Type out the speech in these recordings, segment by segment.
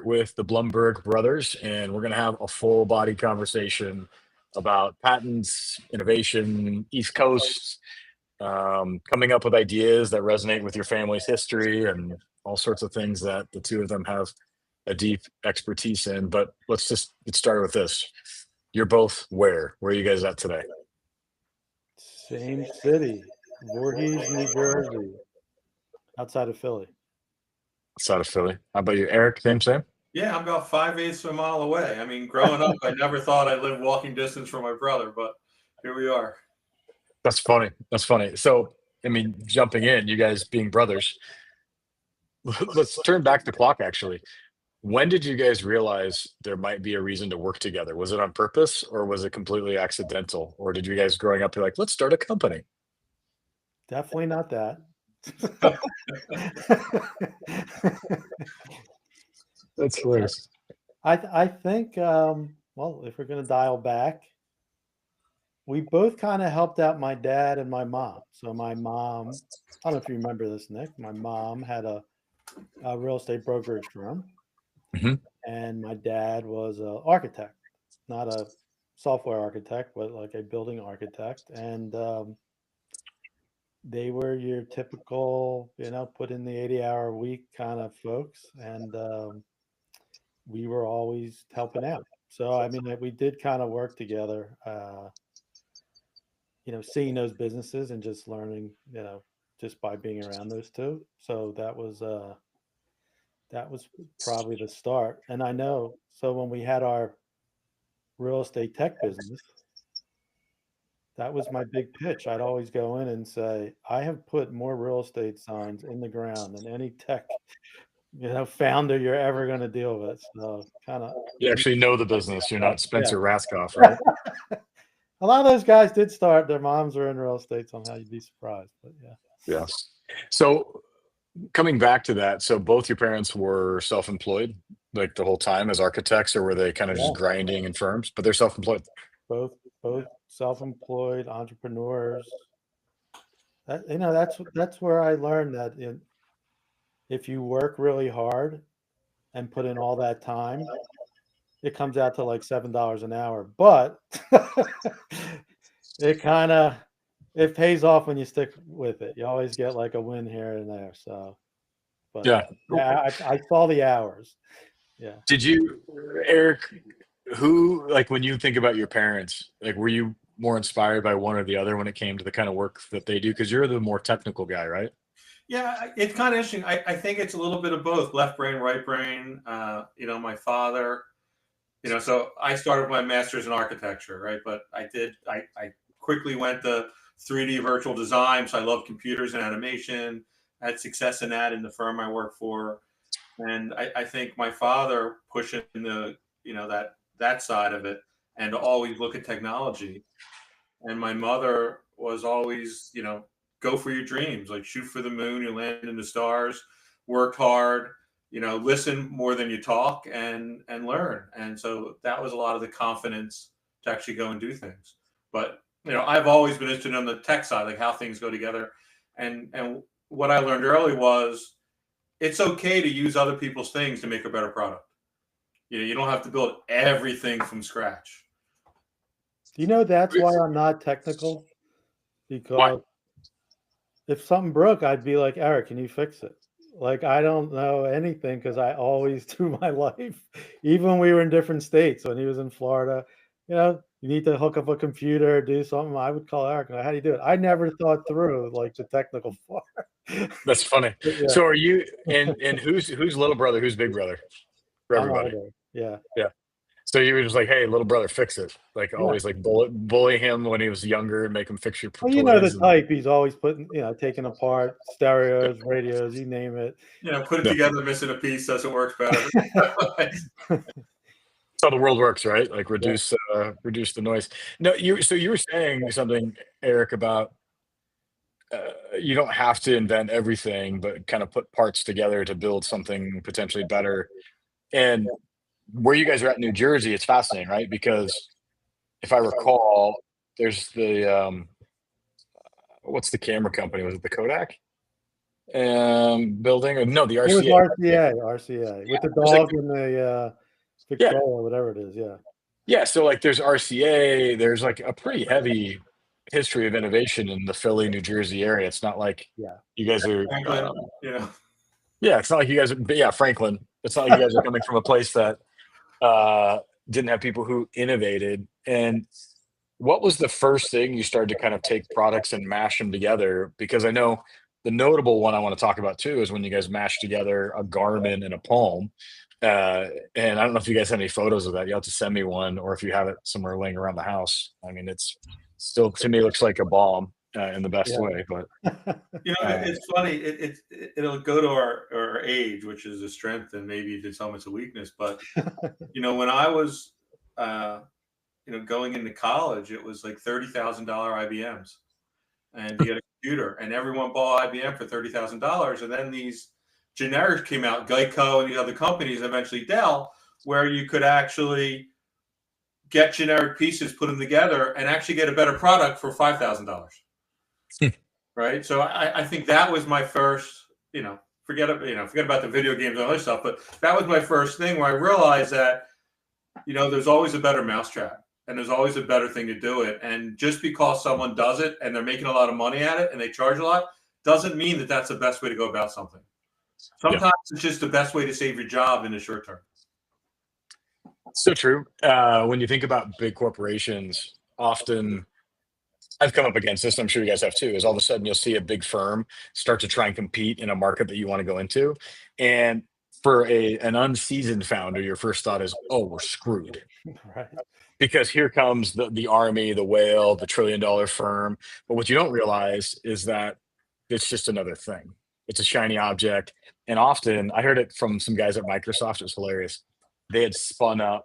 with the Blumberg brothers, and we're going to have a full body conversation about patents, innovation, East Coast, coming up with ideas that resonate with your family's history, and all sorts of things that the two of them have a deep expertise in. But let's just get started with this. You're both where? Where are you guys at today? Same city, Voorhees, New Jersey, outside of Philly. Outside of Philly. How about you, Eric? Same? Yeah, I'm about 5/8 of a mile away. I mean, growing up, I never thought I'd live walking distance from my brother, but here we are. That's funny. That's funny. So, I mean, jumping in, you guys being brothers, let's turn back the clock actually. When did you guys realize there might be a reason to work together? Was it on purpose or was it completely accidental? Or did you guys growing up be like, let's start a company? Definitely not that. That's hilarious. I think, well, if we're going to dial back, we both kind of helped out my dad and my mom. So my mom, I don't know if you remember this, Nick, my mom had a real estate brokerage firm. Mhm. And my dad was an architect, not a software architect, but like a building architect. And they were your typical, put in the 80-hour week kind of folks. And we were always helping out. So, I mean, we did kind of work together, seeing those businesses and just learning, just by being around those two. So that was probably the start. And I know, so when we had our real estate tech business, that was my big pitch. I'd always go in and say, I have put more real estate signs in the ground than any tech, founder you're ever going to deal with. So kind of. You actually know the business. You're not Spencer Yeah. Raskoff, right? A lot of those guys did start, their moms were in real estate somehow. You'd be surprised, but yeah. Yes. So coming back to that, so both your parents were self-employed like the whole time as architects, or were they kind of just Yeah. grinding in firms? But they're self-employed. Both self-employed entrepreneurs. That's where I learned that if you work really hard and put in all that time, it comes out to like $7 an hour. But it pays off when you stick with it. You always get like a win here and there. So, but Yeah. I saw the hours. Yeah. Did you, Eric, like when you think about your parents, like were you more inspired by one or the other when it came to the kind of work that they do? Because you're the more technical guy, right? Yeah, it's kind of interesting. I think it's a little bit of both, left brain, right brain. My father, so I started my master's in architecture, right? But I quickly went to 3D virtual design. So I love computers and animation. I had success in that in the firm I work for. And I think my father pushing that side of it and to always look at technology. And my mother was always, go for your dreams, like shoot for the moon, you land in the stars, work hard, listen more than you talk and learn. And so that was a lot of the confidence to actually go and do things. But, I've always been interested on the tech side, like how things go together. And what I learned early was it's okay to use other people's things to make a better product. You don't have to build everything from scratch. That's why I'm not technical, because if something broke, I'd be like, Eric, can you fix it? Like, I don't know anything because I always through my life, even when we were in different states, when he was in Florida, you need to hook up a computer, do something, I would call Eric. How do you do it? I never thought through like the technical part. That's funny. Yeah. So are you, and who's little brother, who's big brother for everybody? Yeah. Yeah. So you were just like, hey, little brother, fix it. Like always like bully him when he was younger and make him fix your toys. Well, the type. He's always putting, taking apart stereos, radios, you name it. Put it together, missing a piece doesn't work better. That's how the world works, right? Like reduce the noise. No, you were saying something, Eric, about you don't have to invent everything, but kind of put parts together to build something potentially better. And where you guys are at in New Jersey, it's fascinating, right? Because if I recall, there's the what's the camera company? Was it the Kodak? building, or no, the It was RCA. RCA with the There's like, dog and the yeah, Victrola, whatever it is. Yeah. yeah. So like, there's RCA. There's like a pretty heavy history of innovation in the Philly, New Jersey area. It's not like Yeah. you guys are, Franklin, you know. yeah. It's not like you guys are, but yeah, Franklin. It's not like you guys are coming from a place that uh, didn't have people who innovated. And what was the first thing you started to kind of take products and mash them together? Because I know the notable one I want to talk about too is when you guys mashed together a Garmin and a Palm. And I don't know if you guys have any photos of that. You'll have to send me one, or if you have it somewhere laying around the house. I mean, it's still, to me, looks like a bomb in the best way. But You know, it's funny. It'll go to our age, which is a strength, and maybe to some it's a weakness. But you know, when I was going into college, it was like $30,000 IBMs, and you get a computer, and everyone bought IBM for $30,000, and then these generics came out, Geico and the other companies, eventually Dell, where you could actually get generic pieces, put them together, and actually get a better product for $5,000. Right. So I think that was my first, forget about the video games and other stuff, but that was my first thing where I realized that, there's always a better mousetrap and there's always a better thing to do it. And just because someone does it and they're making a lot of money at it and they charge a lot, doesn't mean that that's the best way to go about something. Sometimes it's just the best way to save your job in the short term. so true. When you think about big corporations, often I've come up against this, and I'm sure you guys have too, is all of a sudden you'll see a big firm start to try and compete in a market that you want to go into. And for an unseasoned founder, your first thought is, oh, we're screwed. Right. Because here comes the army, the whale, the $1 trillion firm. But what you don't realize is that it's just another thing. It's a shiny object. And often, I heard it from some guys at Microsoft. It was hilarious. They had spun up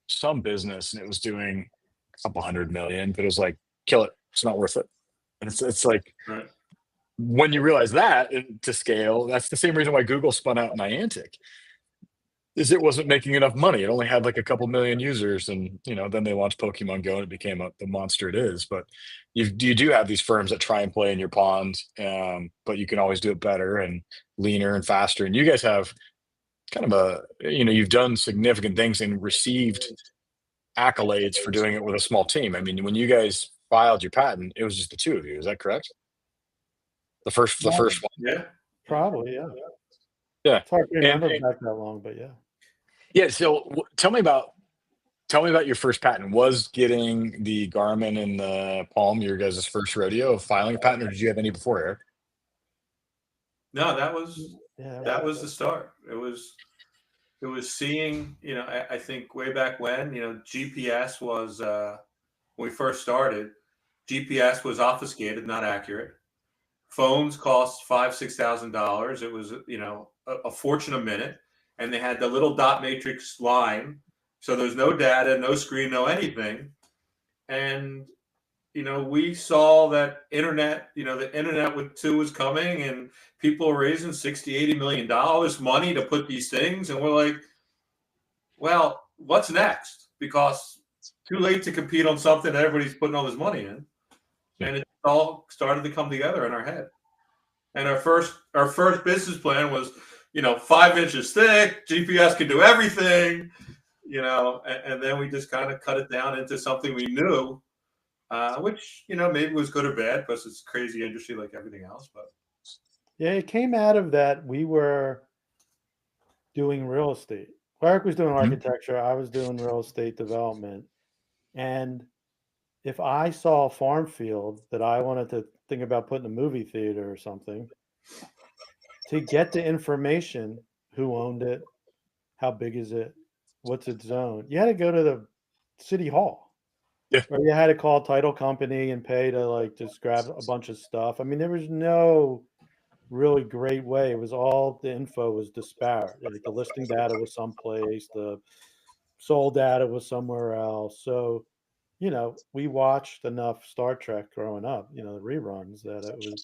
some business and it was doing a couple 100 million, but it was like, kill it. It's not worth it. And it's like, Right. when you realize that to scale, that's the same reason why Google spun out Niantic. Is it wasn't making enough money. It only had like a couple million users, and then they launched Pokemon Go, and it became the monster it is. But you do have these firms that try and play in your pond, but you can always do it better and leaner and faster. And you guys have kind of you've done significant things and received accolades for doing it with a small team. I mean, when you guys filed your patent, it was just the two of you. Is that correct? The first one. Yeah. Probably, yeah. Yeah. It's hard to remember back that long, but yeah. Yeah. So tell me about your first patent. Was getting the Garmin and the Palm your guys' first rodeo of filing a patent, or did you have any before, Eric? No, that was the start. It was seeing, I think way back when, GPS was, when we first started, GPS was obfuscated, not accurate. Phones cost $5,000-$6,000. It was, a fortune a minute. And they had the little dot matrix line. So there's no data, no screen, no anything. And, we saw that internet, the internet was coming, and people were raising $60-80 million money to put these things. And we're like, well, what's next? Because too late to compete on something that everybody's putting all this money in. And it all started to come together in our head. And our first business plan was, 5 inches thick, GPS can do everything, and then we just kind of cut it down into something we knew, which, maybe was good or bad because it's a crazy industry like everything else. But yeah, it came out of that. We were doing real estate. Eric was doing architecture. I was doing real estate development. And if I saw a farm field that I wanted to think about putting a movie theater or something, to get the information, who owned it, how big is it, what's its zone, you had to go to the city hall. Yeah. Or you had to call a title company and pay to just grab a bunch of stuff. I mean, there was no really great way. It was all, the info was disparate. Like the listing data was someplace, the sold data was somewhere else. So, we watched enough Star Trek growing up, the reruns, that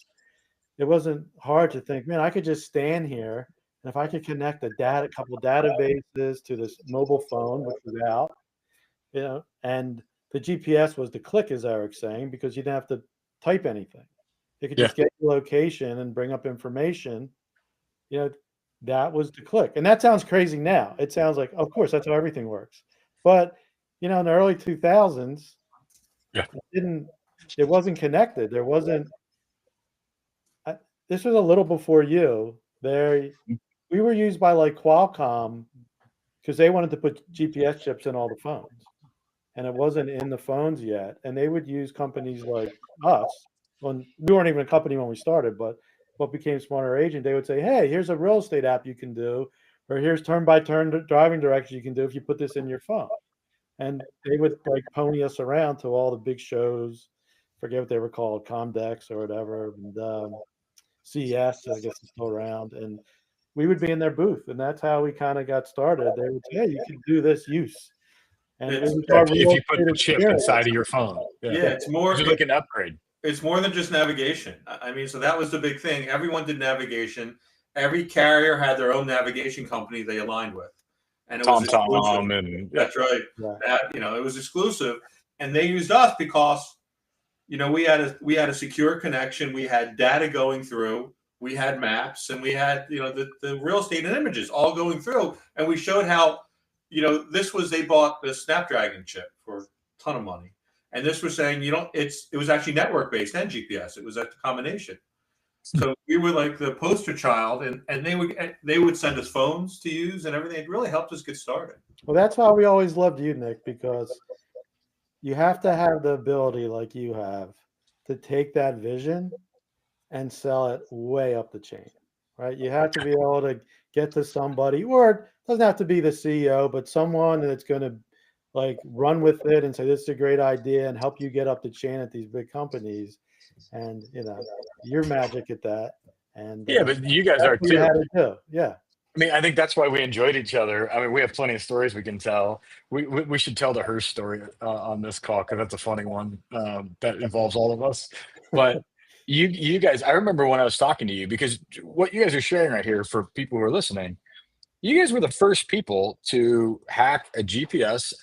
it wasn't hard to think, man, I could just stand here, and if I could connect a couple of databases to this mobile phone, which was out, and the GPS was the click, as Eric's saying, because you didn't have to type anything. It could just get the location and bring up information. You know, that was the click. And that sounds crazy now. It sounds like, of course, that's how everything works. But, you know, in the early 2000s, it wasn't connected. There wasn't, this was a little before you. We were used by like Qualcomm because they wanted to put GPS chips in all the phones. And it wasn't in the phones yet. And they would use companies like us. When we weren't even a company when we started, but what became Smarter Agent, they would say, hey, here's a real estate app you can do, or here's turn-by-turn driving directions you can do if you put this in your phone. And they would like pony us around to all the big shows, forget what they were called, Comdex or whatever, and CES, I guess is still around. And we would be in their booth, and that's how we kind of got started. They would say, hey, you can do this use. And it was our if you put the chip inside of your phone. It's more like an upgrade. It's more than just navigation. I mean, so that was the big thing. Everyone did navigation. Every carrier had their own navigation company they aligned with, and it was exclusive. And that's right. That, you know, it was exclusive, and they used us because, you know, we had a secure connection. We had data going through. We had maps, and we had, you know, the real estate and images all going through, and we showed how, you know, they bought the Snapdragon chip for a ton of money. And this was saying, you know, it was actually network based and GPS. It was a combination. So we were like the poster child, and they would send us phones to use and everything. It really helped us get started. Well, that's why we always loved you, Nick, because you have to have the ability, like you have, to take that vision and sell it way up the chain, right? You have to be able to get to somebody, or it doesn't have to be the CEO, but someone that's going to like run with it and say, this is a great idea, and help you get up the chain at these big companies. And, you know, you're magic at that. And but you guys are too. Yeah. I mean, I think that's why we enjoyed each other. I mean, we have plenty of stories we can tell. We should tell the Hearst story on this call, because that's a funny one that involves all of us. But you guys, I remember when I was talking to you, because what you guys are sharing right here, for people who are listening, you guys were the first people to hack a GPS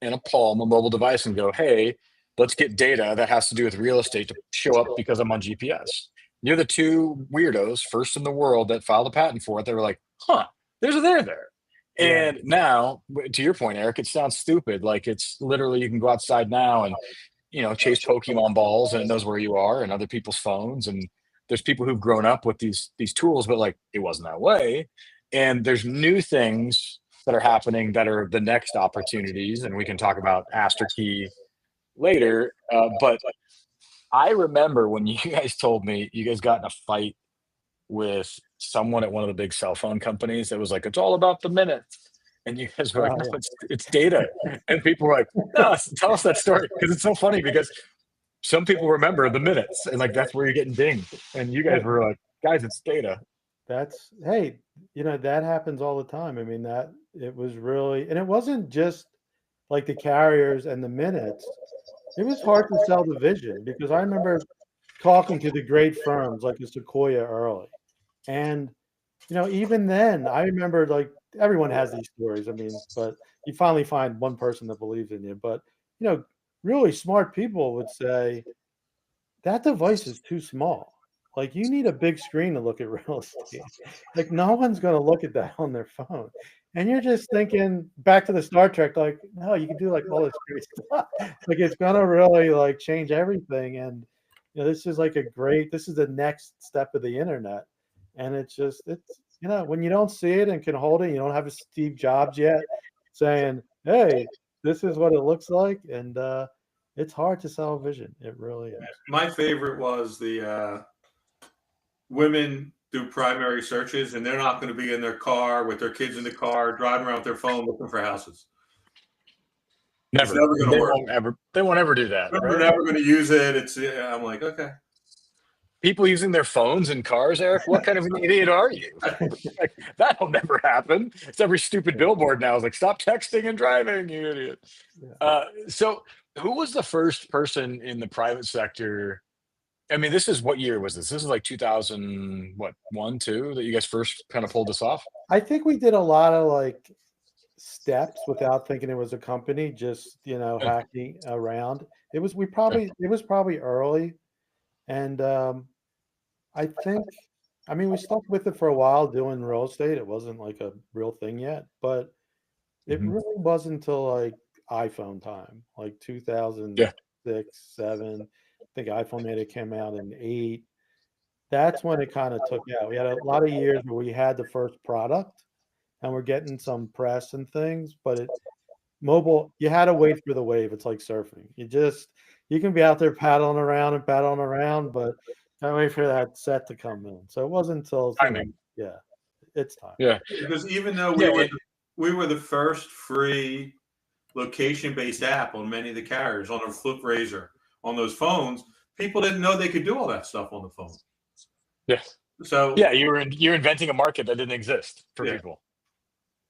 in a Palm, a mobile device, and go, hey, let's get data that has to do with real estate to show up because I'm on GPS. You're the two weirdos, first in the world, that filed a patent for it. They were like, huh, there's a there. And now, to your point, Eric, it sounds stupid. Like, it's literally, you can go outside now and, you know, chase Pokemon balls, and it knows where you are, and other people's phones. And there's people who've grown up with these tools, but like, it wasn't that way. And there's new things that are happening that are the next opportunities, and we can talk about Aster Key later. But I remember when you guys told me you guys got in a fight with someone at one of the big cell phone companies that was like, it's all about the minutes. And you guys were like, no, it's data. And people were like, no, tell us that story. Because it's so funny, because some people remember the minutes, and like, that's where you're getting dinged. And you guys were like, guys, it's data. Hey, you know, that happens all the time. I mean, that it was really, and it wasn't just like the carriers and the minutes. It was hard to sell the vision, because I remember talking to the great firms like a Sequoia early. And, you know, even then, I remember, like, everyone has these stories. I mean, but you finally find one person that believes in you. But, you know, really smart people would say, that device is too small. Like, you need a big screen to look at real estate. Like, no one's going to look at that on their phone. And you're just thinking back to the Star Trek, like, no, you can do like all this great stuff. Like, it's going to really like change everything. And, you know, this is the next step of the internet. And it's, you know, when you don't see it and can hold it, you don't have a Steve Jobs yet saying, hey, this is what it looks like. And it's hard to sell vision. It really is. My favorite was the women do primary searches, and they're not going to be in their car with their kids in the car, driving around with their phone looking for houses. Never. It's never going to work. They won't ever do that. They're never going to use it. I'm like, okay. People using their phones in cars, Eric, what kind of an idiot are you? Like, that'll never happen. It's every stupid billboard now. It's like, stop texting and driving, you idiot. So who was the first person in the private sector? I mean, what year was this? This is like 2001, 2 that you guys first kind of pulled this off? I think we did a lot of like steps without thinking it was a company, just, you know, hacking around. It was probably early. And I think, I mean, we stuck with it for a while doing real estate. It wasn't like a real thing yet, but it Mhm. really wasn't until like iPhone time, like Yeah. 2006, 7. I think iPhone 8 came out in 8. That's when it kind of took out. We had a lot of years where we had the first product and we're getting some press and things, but mobile, you had to wait for the wave. It's like surfing. You can be out there paddling around, but gotta wait for that set to come in. So it wasn't until, Timing. yeah, it's time. Yeah. Because even though Yeah. we were the first free location-based app on many of the carriers on a Flip Razor on those phones, people didn't know they could do all that stuff on the phone. Yeah. So Yeah. You're inventing a market that didn't exist for Yeah. people.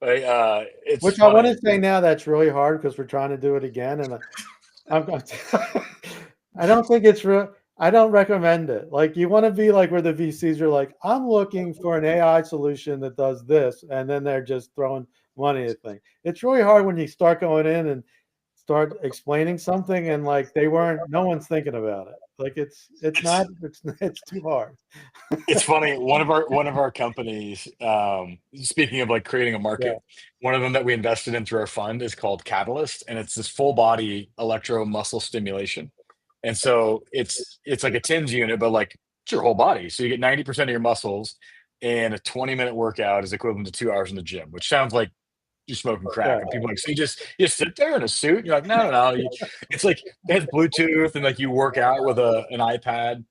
Right? It's Which I want funny. to say now that's really hard because we're trying to do it again, and I'm going. I don't think it's real. I don't recommend it. Like you want to be like where the VCs are like, I'm looking for an AI solution that does this, and then they're just throwing money at things. It's really hard when you start going in and start explaining something, and like no one's thinking about it. Like it's too hard. It's funny. One of our companies, speaking of like creating a Yeah, market, one of them that we invested in through our fund is called Catalyst, and it's this full body electro muscle stimulation. And so it's like a TIMS unit, but like it's your whole body. So you get 90% of your muscles, and a 20-minute workout is equivalent to 2 hours in the gym, which sounds like you're smoking crack. yeah, And people are like, so you just sit there in a suit? And you're like, no, no, no. It's like it has Bluetooth, and like you work out with an iPad,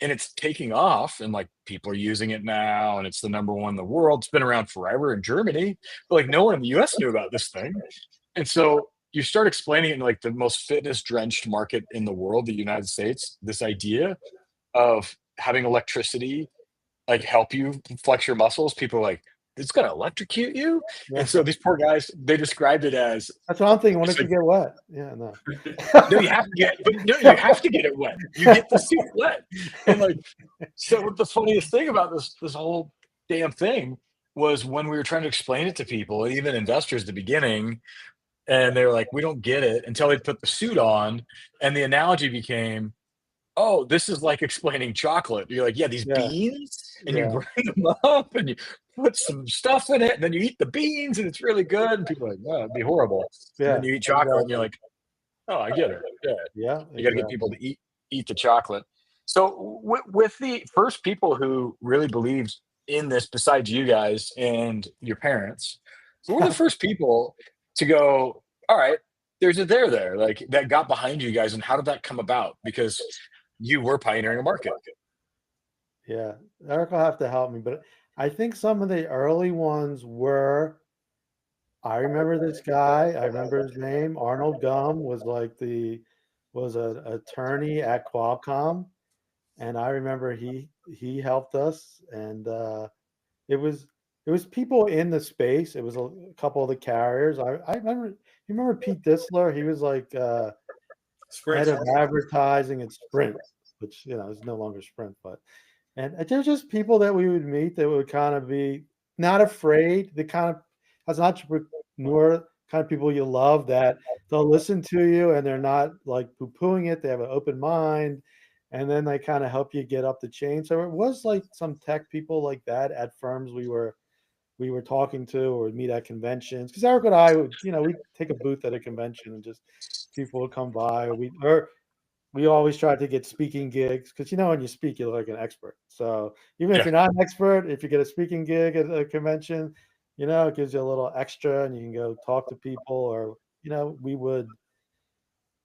and it's taking off, and like people are using it now, and it's the number one in the world. It's been around forever in Germany, but like no one in the US knew about this thing. And so you start explaining it in like the most fitness drenched market in the world, the United States, this idea of having electricity like help you flex your muscles. People are like, it's gonna electrocute you. yeah. And so these poor guys, they described it as That's what I'm thinking. What it's if you like, get wet? Yeah, no. no, you have to get, but no, you have to get it wet. You get the suit wet. And like, so the funniest thing about this whole damn thing was when we were trying to explain it to people, even investors at the beginning, and they were like, we don't get it until they put the suit on. And the analogy became, oh, this is like explaining chocolate. You're like, yeah, these Yeah, beans, and you yeah, grind them up and you put some stuff in it, and then you eat the beans, and it's really good. And people are like, oh, it'd be horrible. And yeah, then you eat chocolate, and you're exactly. like, oh, I get it. Yeah. Yeah, You got to get exactly. people to eat the chocolate. So with the first people who really believed in this, besides you guys and your parents, who were the first people to go, all right, there's a there, like that got behind you guys, and how did that come about? Because you were pioneering a market. Yeah, Eric will have to help me, but I think some of the early ones were. I remember this guy. I remember his name. Arnold Gum was an attorney at Qualcomm, and I remember he helped us, and it was it was people in the space. It was a couple of the carriers. I remember. You remember Pete Disler? He was like head Sprint. of advertising at Sprint, which is no longer Sprint, but and there's just people that we would meet that would kind of be not afraid. They kind of as an entrepreneur, kind of people you love that they'll listen to you and they're not like poo-pooing it. They have an open mind, and then they kind of help you get up the chain. So it was like some tech people like that at firms we were talking to or would meet at conventions. Because Eric and I would, we'd take a booth at a convention and just people would come by. We always tried to get speaking gigs because when you speak, you're like an expert. So even if Yeah, you're not an expert, if you get a speaking gig at a convention, it gives you a little extra and you can go talk to people or, we would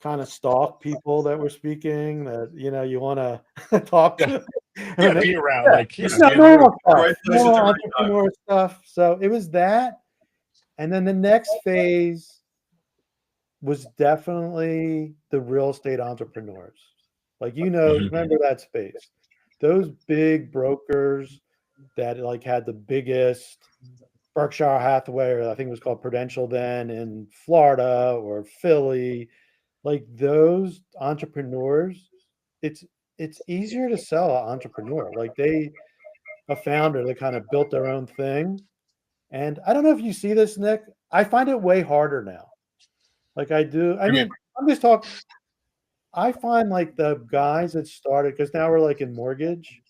kind of stalk people that were speaking that, you want to talk yeah, to. yeah. And Be around, like just be in the room. normal stuff, Right place at normal the right time. entrepreneur stuff. So it was that. And then the next phase was definitely the real estate entrepreneurs. Like, Mhm. remember that space. Those big brokers that like had the biggest Berkshire Hathaway, or I think it was called Prudential then in Florida or Philly, like those entrepreneurs, it's it's easier to sell an entrepreneur. Like a founder that kind of built their own thing. And I don't know if you see this, Nick. I find it way harder now. Like I do. I I mean, mean, I'm just talking. I find like the guys that started because now we're like in mortgage.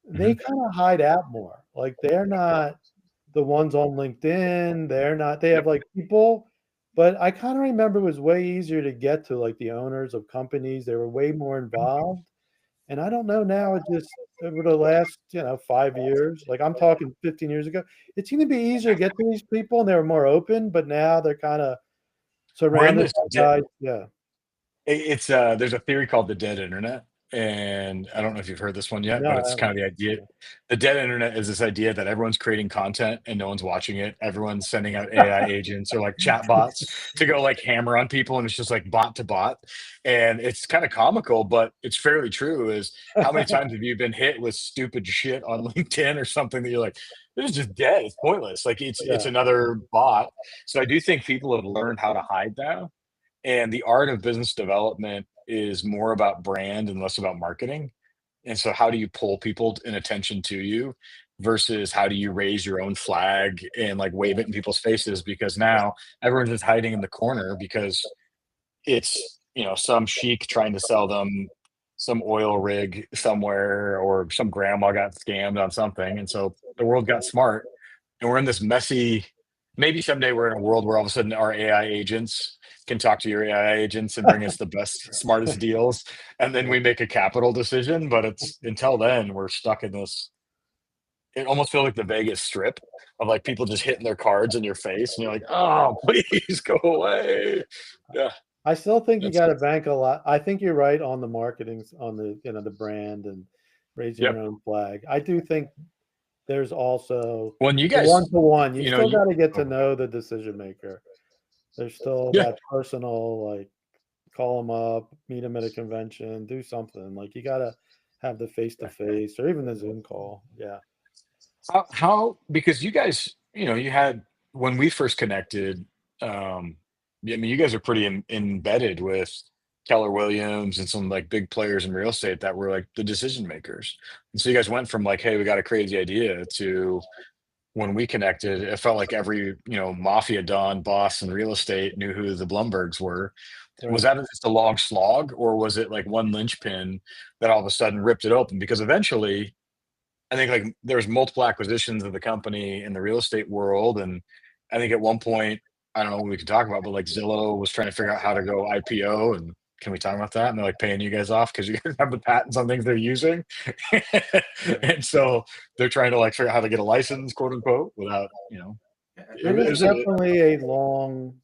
they kind of hide out more. Like they're not the ones on LinkedIn. They're not. They have like people, but I kind of remember it was way easier to get to like the owners of companies. They were way more involved. And I don't know now. It just over the last 5 years, like I'm talking 15 years ago, it seemed to be easier to get to these people, and they were more open. But now they're kind of We're in surrounded this. by guys. Yeah. It's there's a theory called the dead internet, and I don't know if you've heard this one yet, No, but I it's kind of haven't. the idea. The dead internet is this idea that everyone's creating content and no one's watching it. Everyone's sending out AI agents or like chat bots to go like hammer on people, and it's just like bot to bot. And it's kind of comical, but it's fairly true. Is how many times have you been hit with stupid shit on LinkedIn or something that you're like, this is just dead. It's pointless. Like it's Yeah. another bot. So I do think people have learned how to hide that, and the art of business development is more about brand and less about marketing. And so, how do you pull people and attention to you versus how do you raise your own flag and like wave it in people's faces? Because now everyone's just hiding in the corner because it's, some sheik trying to sell them some oil rig somewhere, or some grandma got scammed on something. And so the world got smart, and we're in this messy. Maybe someday we're in a world where all of a sudden our AI agents can talk to your AI agents and bring us the best, smartest deals, and then we make a capital decision. But it's until then we're stuck in this. It almost feels like the Vegas Strip of like people just hitting their cards in your face, and you're like, "Oh, please go away." Yeah, I still think you that's got to bank a lot. I think you're right on the marketing, on the the brand and raising your yep. own flag. I do think there's also When you the guys, one-to-one. You you know, still you got to get to oh, know the decision maker. There's still yeah. that personal, like call them up, meet them at a convention, do something. Like you got to have the face-to-face or even the Zoom call. Yeah. How because you guys, you had when we first connected, I mean, you guys are pretty embedded with Keller Williams and some like big players in real estate that were like the decision makers. And so you guys went from like, hey, we got a crazy idea to when we connected, it felt like every, mafia don boss in real estate knew who the Blumbergs were. Was Right. that just a long slog, or was it like one linchpin that all of a sudden ripped it open? Because eventually I think like there's multiple acquisitions of the company in the real estate world, and I think at one point, I don't know what we could talk about, but like Zillow was trying to figure out how to go IPO, and can we talk about that? And they're like paying you guys off because you guys have the patents on things they're using, Yeah. and so they're trying to like figure out how to get a license, quote unquote, without It it was was definitely a long.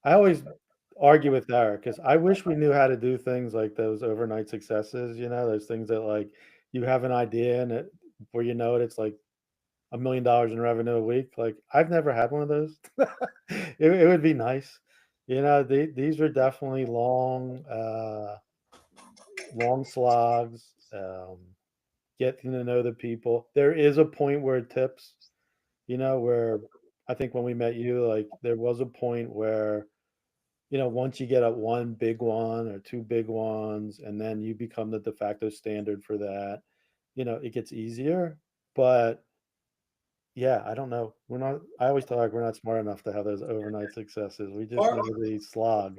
I always argue with Eric because I wish we knew how to do things like those overnight successes. Those things that like you have an idea and it before you know it, it's like $1 million in revenue a week. Like I've never had one of those. It would be nice. These are definitely long slogs. Getting to know the people. There is a point where it tips. Where I think when we met you, like there was a point where once you get up one big one or two big ones, and then you become the de facto standard for that, it gets easier. But yeah, I don't know. We're not, I always thought like we're not smart enough to have those overnight successes. We just Part, know the slog.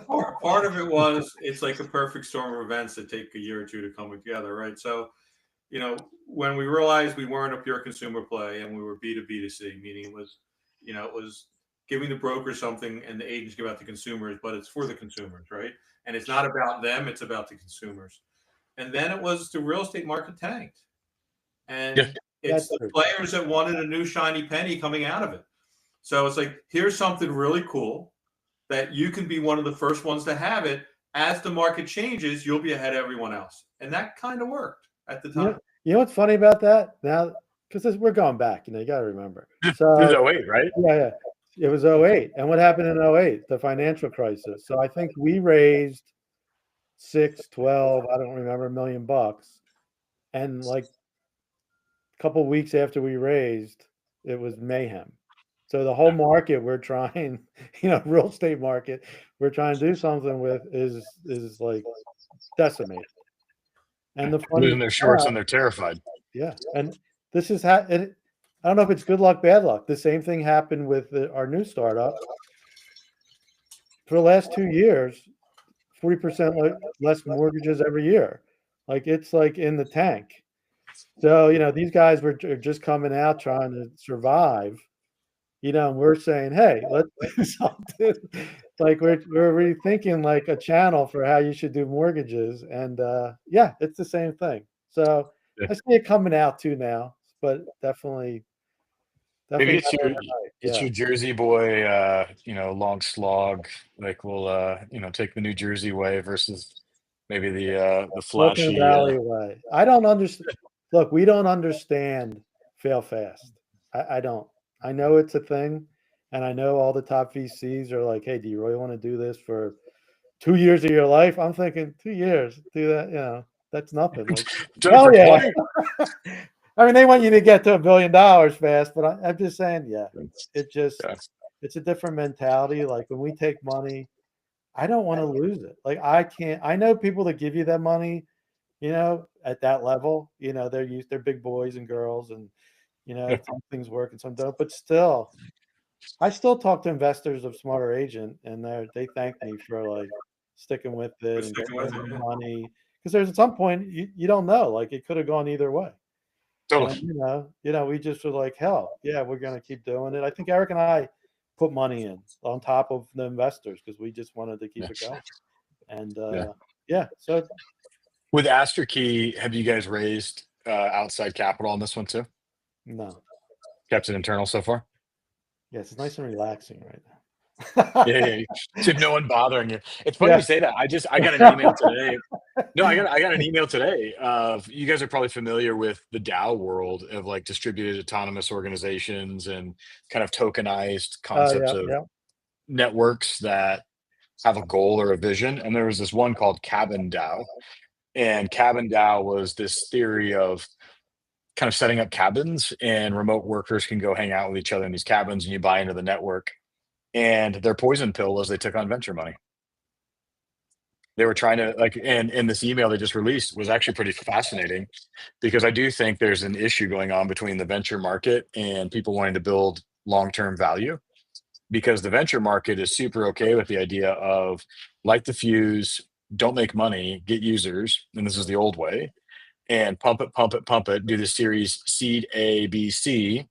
part of it was it's like a perfect storm of events that take a year or two to come together, right? So, when we realized we weren't a pure consumer play and we were B2B2C, meaning it was giving the broker something and the agents give out to consumers, but it's for the consumers, right? And it's not about them, it's about the consumers. And then it was the real estate market tanked. yeah. And it's That's the true. players that wanted a new shiny penny coming out of it. So it's like, here's something really cool that you can be one of the first ones to have it. As the market changes, you'll be ahead of everyone else. And that kind of worked at the You know, time. you know what's funny about that now? Because we're going back, you got to remember. This is So 08, right? yeah, it was '08. And what happened in '08? The financial crisis. So I think we raised 6, 12, I don't remember, $1 million. And like a couple weeks after we raised, it was mayhem. So the whole Yeah. market we're trying, real estate market we're trying to do something with is like decimated. And the funny Losing their shorts and they're terrified. yeah, and this is and I don't know if it's good luck, bad luck. The same thing happened with our new startup. For the last 2 years, 40% less mortgages every year. Like it's like in the tank. So, these guys are just coming out trying to survive, and we're saying, hey, let's do something. Like we're rethinking like a channel for how you should do mortgages. And yeah, it's the same thing. So Yeah. I see it coming out too now, but definitely Maybe not overnight. it's Yeah. your Jersey boy, long slog. Like we'll, take the New Jersey way versus maybe the Silicon flashy. Valley way. I don't understand. Look, we don't understand fail fast. I don't. I know it's a thing, and I know all the top VCs are like, "Hey, do you really want to do this for 2 years of your life?" I'm thinking 2 years, do that. That's nothing. Like, Done it hell for yeah. 20. I mean, they want you to get to $1 billion fast, but I'm just saying, yeah, it just Yeah. it's a different mentality. Like when we take money, I don't want to lose it. Like I can't. I know people that give you that money, at that level, they're big boys and girls, and some things work and some don't. But still, I still talk to investors of Smarter Agent, and they thank me for like sticking with For it and sticking getting with in it. the Yeah. money, because there's at some point you don't know, like it could have gone either way. And Totally. we just were like, hell, yeah, we're gonna keep doing it. I think Eric and I put money in on top of the investors because we just wanted to keep Yeah. it going. And Yeah. yeah, so With Aster Key, have you guys raised outside capital on this one too? no. Kept it internal so far? Yes, it's nice and relaxing right Yeah, now. yeah. So no one bothering you. It's funny Yeah. you say that. I got an email today. No, I got an email today of you guys are probably familiar with the DAO world of like distributed autonomous organizations and kind of tokenized Oh, concepts yeah, of yeah. networks that have a goal or a vision. And there was this one called Cabin DAO. And Cabin DAO was this theory of kind of setting up cabins and remote workers can go hang out with each other in these cabins and you buy into the network. And their poison pill was they took on venture money. They were trying to like, and in this email they just released was actually pretty fascinating because I do think there's an issue going on between the venture market and people wanting to build long-term value because the venture market is super okay with the idea of light the fuse, don't make money, get users, and this is the old way, and pump it, pump it, pump it, do the series seed A, B, C,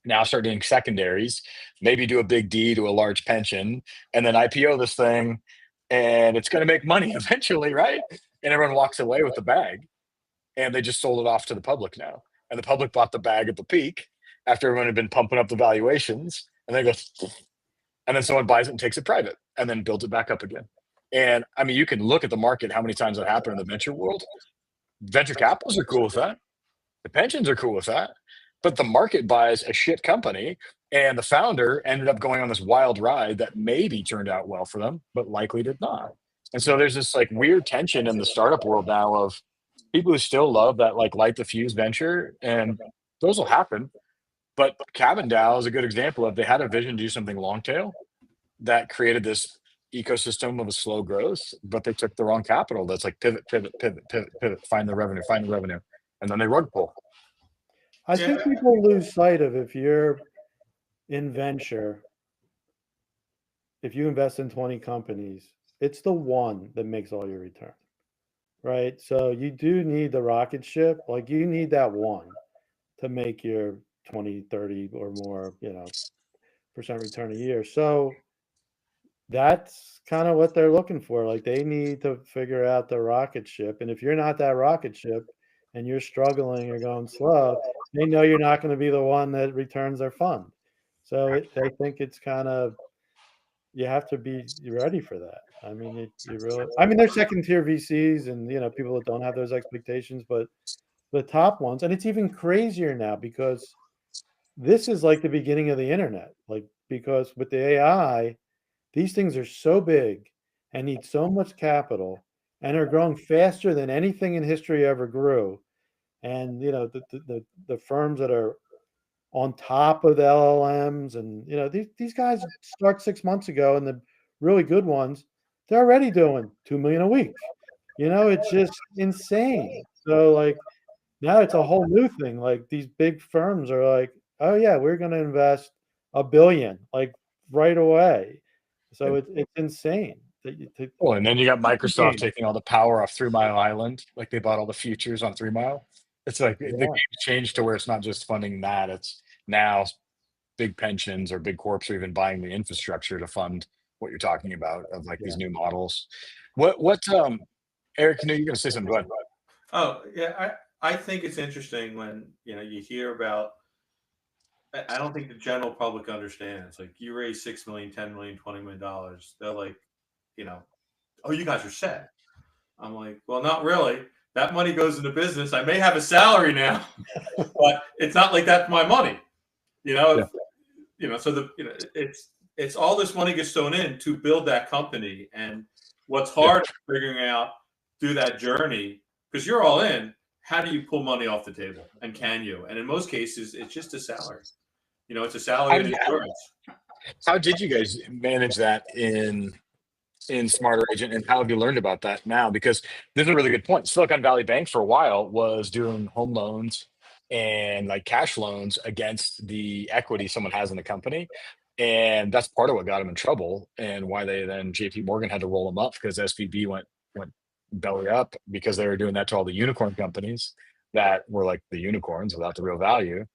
now start doing secondaries, maybe do a big D to a large pension, and then IPO this thing, and it's going to make money eventually, right? And everyone walks away with the bag, and they just sold it off to the public now, and the public bought the bag at the peak after everyone had been pumping up the valuations, and they go, and then someone buys it and takes it private, and then builds it back up again. And I mean, you can look at the market, how many times that happened in the venture world. Venture capitals are cool with that. The pensions are cool with that. But the market buys a shit company, and the founder ended up going on this wild ride that maybe turned out well for them, but likely did not. And so there's this like weird tension in the startup world now of people who still love that like light the fuse venture, and those will happen. But Cabin DAO is a good example of they had a vision to do something long tail that created this ecosystem of a slow growth, but they took the wrong capital. That's like pivot, pivot, pivot, pivot, pivot, find the revenue, and then they rug pull. I Yeah. think people lose sight of if you're in venture, if you invest in 20 companies, it's the one that makes all your return, right? So you do need the rocket ship. Like you need that one to make your 20, 30 or more, percent return a year. So that's kind of what they're looking for. Like they need to figure out the rocket ship. And if you're not that rocket ship and you're struggling or going slow, they know you're not going to be the one that returns their fund. So they think it's kind of you have to be ready for that. I mean, you really. I mean, there's second tier VCs and people that don't have those expectations, but the top ones, and it's even crazier now because this is like the beginning of the internet. Like because with the AI, these things are so big and need so much capital and are growing faster than anything in history ever grew. And the firms that are on top of the LLMs and these guys start 6 months ago and the really good ones, they're already doing 2 million a week. It's just insane. So like now it's a whole new thing. Like these big firms are like, oh yeah, we're going to invest $1 billion like right away. So it's insane. Well, and then you got Microsoft game. taking all the power off 3 Mile Island, like they bought all the futures on 3 Mile. It's like the Yeah. game changed to where it's not just funding that; it's now big pensions or big corps are even buying the infrastructure to fund what you're talking about of like these Yeah. new models. What Eric, you know you're gonna say something. Go ahead. Oh yeah, I think it's interesting when you hear about. I don't think the general public understands. Like you raise 6 million, 10 million, $20 million, they're like, you know, oh, you guys are set. I'm like, well, not really. That money goes into business. I may have a salary now, but it's not like that's my money. Yeah. So it's all this money gets thrown in to build that company. And what's hard is figuring out through that journey, because you're all in, how do you pull money off the table? And can you? And in most cases, it's just a salary. It's a salary and insurance. How did you guys manage that in Smarter Agent, and how have you learned about that now? Because there's a really good point. Silicon Valley Bank for a while was doing home loans and like cash loans against the equity someone has in the company. And that's part of what got them in trouble and why they then JP Morgan had to roll them up because SVB went belly up because they were doing that to all the unicorn companies that were like the unicorns without the real value.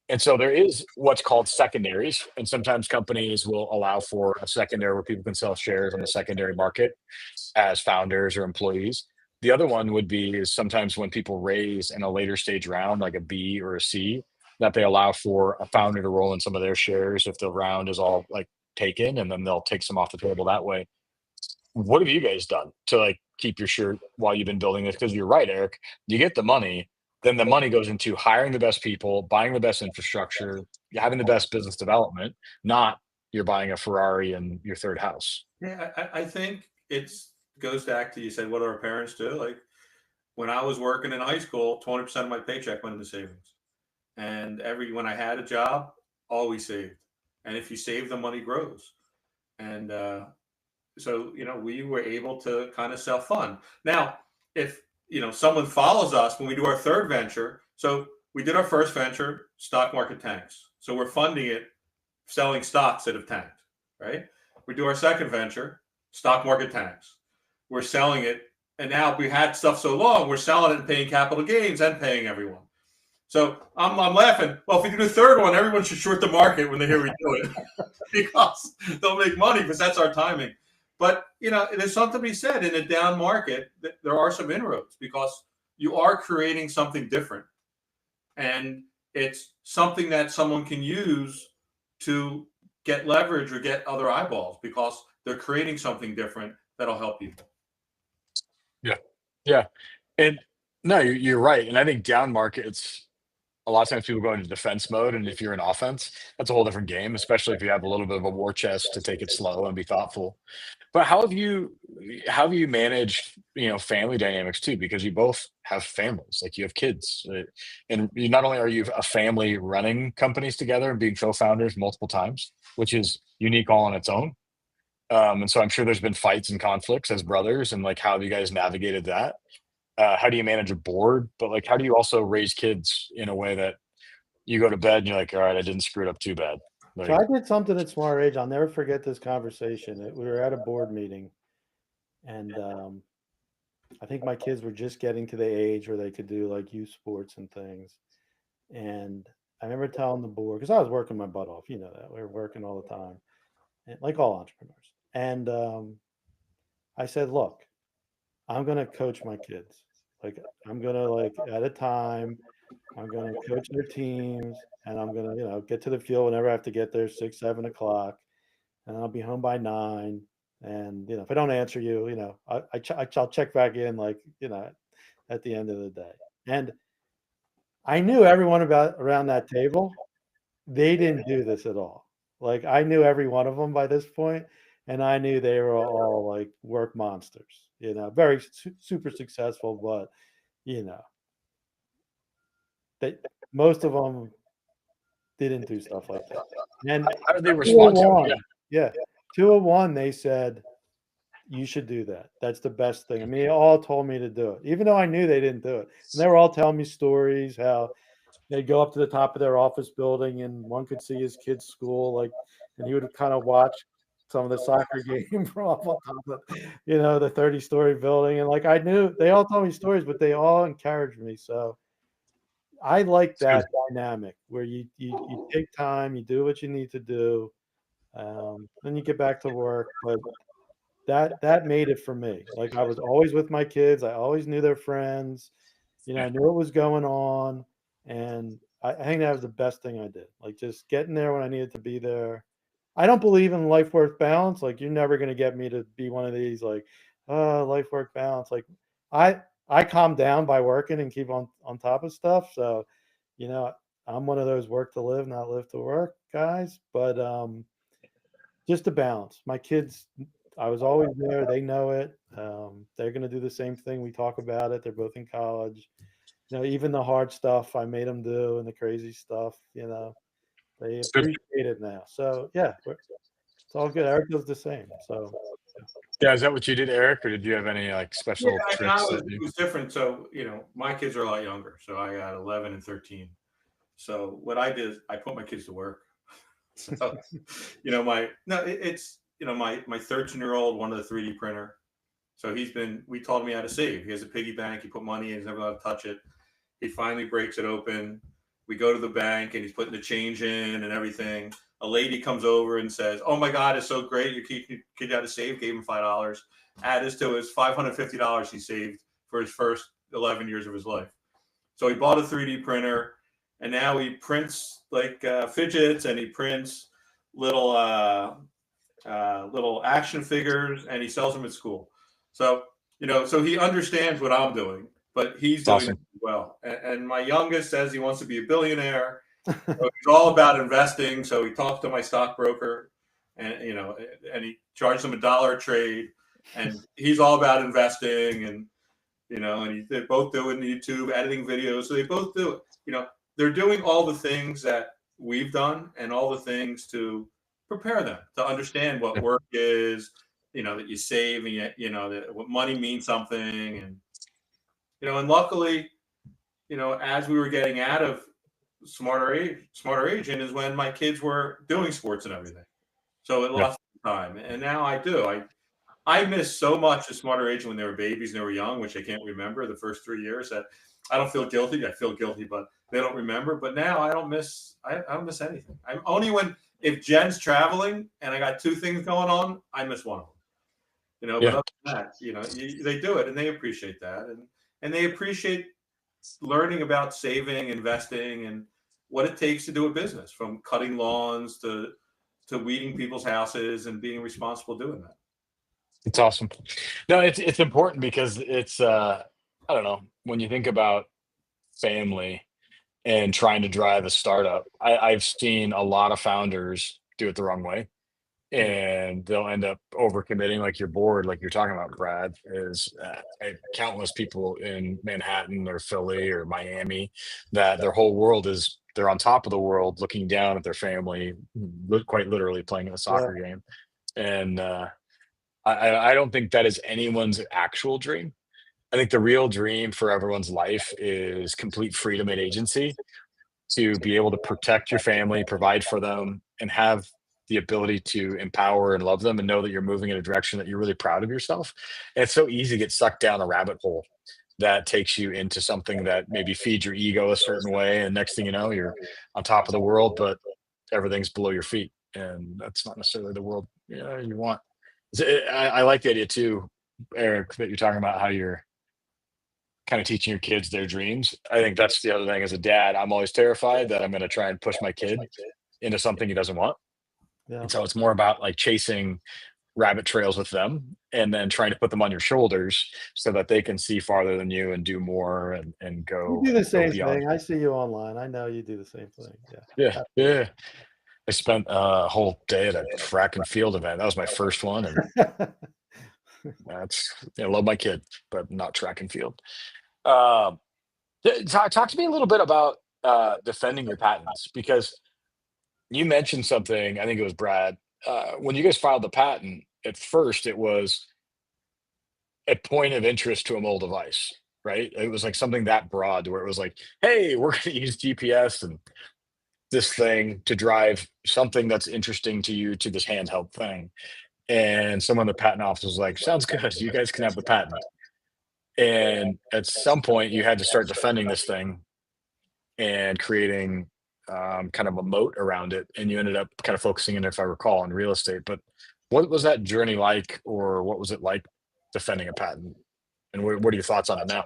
And so there is what's called secondaries, and sometimes companies will allow for a secondary where people can sell shares on the secondary market as founders or employees. The other one would be is sometimes when people raise in a later stage round, like a B or a C, that they allow for a founder to roll in some of their shares if the round is all like taken, and then they'll take some off the table that way. What have you guys done to like keep your shirt while you've been building this? Because you're right, Eric. You get the money, then the money goes into hiring the best people, buying the best infrastructure, having the best business development, not you're buying a Ferrari and your third house. Yeah, I think it's goes back to you said, what do our parents do? Like when I was working in high school, 20% of my paycheck went into savings. And when I had a job, always saved. And if you save, the money grows. And so we were able to kind of self-fund. Now if someone follows us when we do our third venture, so we did our first venture, stock market tanks, so we're funding it selling stocks that have tanked, right? We do our second venture, stock market tanks, we're selling it, and now we had stuff so long, we're selling it and paying capital gains and paying everyone. So I'm laughing. Well, if we do the third one, everyone should short the market when they hear we do it because they'll make money because that's our timing. But there's something to be said in a down market. There are some inroads because you are creating something different, and it's something that someone can use to get leverage or get other eyeballs because they're creating something different that'll help people. Yeah. Yeah. And no, you're right. And I think down markets, a lot of times people go into defense mode. And if you're in offense, that's a whole different game, especially if you have a little bit of a war chest to take it slow and be thoughtful. But how have you managed, family dynamics too? Because you both have families, like you have kids, and you not only are you a family running companies together and being co-founders multiple times, which is unique all on its own. And so I'm sure there's been fights and conflicts as brothers, and like how have you guys navigated that? How do you manage a board? But like, how do you also raise kids in a way that you go to bed and you're like, all right, I didn't screw it up too bad. So Like, I did something at Smart Age. I'll never forget this conversation. We were at a board meeting, and I think my kids were just getting to the age where they could do like youth sports and things. And I remember telling the board, because I was working my butt off, that we were working all the time, and like all entrepreneurs. And I said, look, I'm going to coach my kids. Like, I'm going to, like, at a time, I'm going to coach their teams, and I'm going to, get to the field whenever I have to get there, 6, 7 o'clock, and I'll be home by 9. And, if I don't answer you, I'll check back in, like, at the end of the day. And I knew everyone around that table. They didn't do this at all. Like, I knew every one of them by this point, and I knew they were all like work monsters, very super successful, but they most of them didn't do stuff like that. And how do they respond to it? 201, they said, you should do that. That's the best thing. I mean, they all told me to do it, even though I knew they didn't do it. And they were all telling me stories how they'd go up to the top of their office building and one could see his kid's school, like, and he would kind of watch some of the soccer game from up on top of, the 30-story building. And like I knew they all told me stories, but they all encouraged me. So I like It's good. that dynamic where you take time, you do what you need to do, then you get back to work. But that made it for me. Like I was always with my kids. I always knew their friends. I knew what was going on, and I think that was the best thing I did. Like just getting there when I needed to be there. I don't believe in life work balance. Like you're never going to get me to be one of these like, life work balance. Like I calm down by working and keep on top of stuff. So, I'm one of those work to live, not live to work guys. But just a balance. My kids, I was always there. They know it. They're going to do the same thing. We talk about it. They're both in college. Even the hard stuff I made them do and the crazy stuff, they It's good. appreciate it now. So yeah, it's all good. Eric does the same. So Yeah, is that what you did, Eric, or did you have any like Yeah, special I tricks was, that you? it was different. So, my kids are a lot younger. So I got 11 and 13. So what I did is I put my kids to work. So, my, no, it's, my 13-year-old wanted a 3D printer. So we taught me how to save. He has a piggy bank. He put money in. He's never allowed to touch it. He finally breaks it open. We go to the bank and he's putting the change in and everything. A lady comes over and says, "Oh my God, it's so great. You keep your kid how to save." Gave him $5. Add this to his $550 he saved for his first 11 years of his life. So he bought a 3D printer, and now he prints like fidgets, and he prints little little action figures, and he sells them at school. So so he understands what I'm doing, but he's It's doing it awesome. as well. And my youngest says he wants to be a billionaire. So he's all about investing. So he talks to my stockbroker, and and he charges him $1 a trade, and he's all about investing, and they're both doing YouTube editing videos. So they both do it. They're doing all the things that we've done, and all the things to prepare them to understand what Yeah. work is. That you save, and that what money means something, and luckily, as we were getting out of smarter aging is when my kids were doing sports and everything. So it Yeah. lost time. And now I do. I miss so much of smarter aging when they were babies and they were young, which I can't remember the first 3 years. That I don't feel guilty. I feel guilty, but they don't remember. But now I don't miss anything. I'm only when if Jen's traveling and I got two things going on, I miss one of them. But Yeah. other than that, they do it and they appreciate that. And they appreciate learning about saving, investing, and what it takes to do a business, from cutting lawns to weeding people's houses and being responsible doing that. It's awesome. No, it's important because it's I don't know, when you think about family and trying to drive a startup, I've seen a lot of founders do it the wrong way, Yeah. and they'll end up overcommitting. Like your board, like you're talking about, Brad, is countless people in Manhattan or Philly or Miami that their whole world is they're on top of the world, looking down at their family, quite literally playing a Yeah. soccer game. And I don't think that is anyone's actual dream. I think the real dream for everyone's life is complete freedom and agency to be able to protect your family, provide for them, and have the ability to empower and love them and know that you're moving in a direction that you're really proud of yourself. And it's so easy to get sucked down a rabbit hole that takes you into something that maybe feeds your ego a certain way. And next thing you know, you're on top of the world, but everything's below your feet. And that's not necessarily the world you want. I like the idea too, Eric, that you're talking about how you're kind of teaching your kids their dreams. I think that's the other thing as a dad. I'm always terrified that I'm going to try and push my kid into something he doesn't want. Yeah. And so it's more about like chasing rabbit trails with them and then trying to put them on your shoulders so that they can see farther than you and do more and You go do the go same beyond. thing. I see you online. I know you do the same thing. Yeah. Yeah. Yeah. I spent a whole day at a track and field event. That was my first one. And I love my kid, but not track and field. Um, talk to me a little bit about defending your patents because you mentioned something. I think it was Brad. When you guys filed the patent, at first it was a point of interest to a mobile device, right? It was like something that broad where it was like, hey, we're going to use GPS and this thing to drive something that's interesting to you to this handheld thing. And someone in the patent office was like, sounds good. You guys can have the patent. And at some point, you had to start defending this thing and creating kind of a moat around it. And you ended up kind of focusing in, if I recall, on real estate. But what was that journey like, or what was it like defending a patent? And what are your thoughts on it now?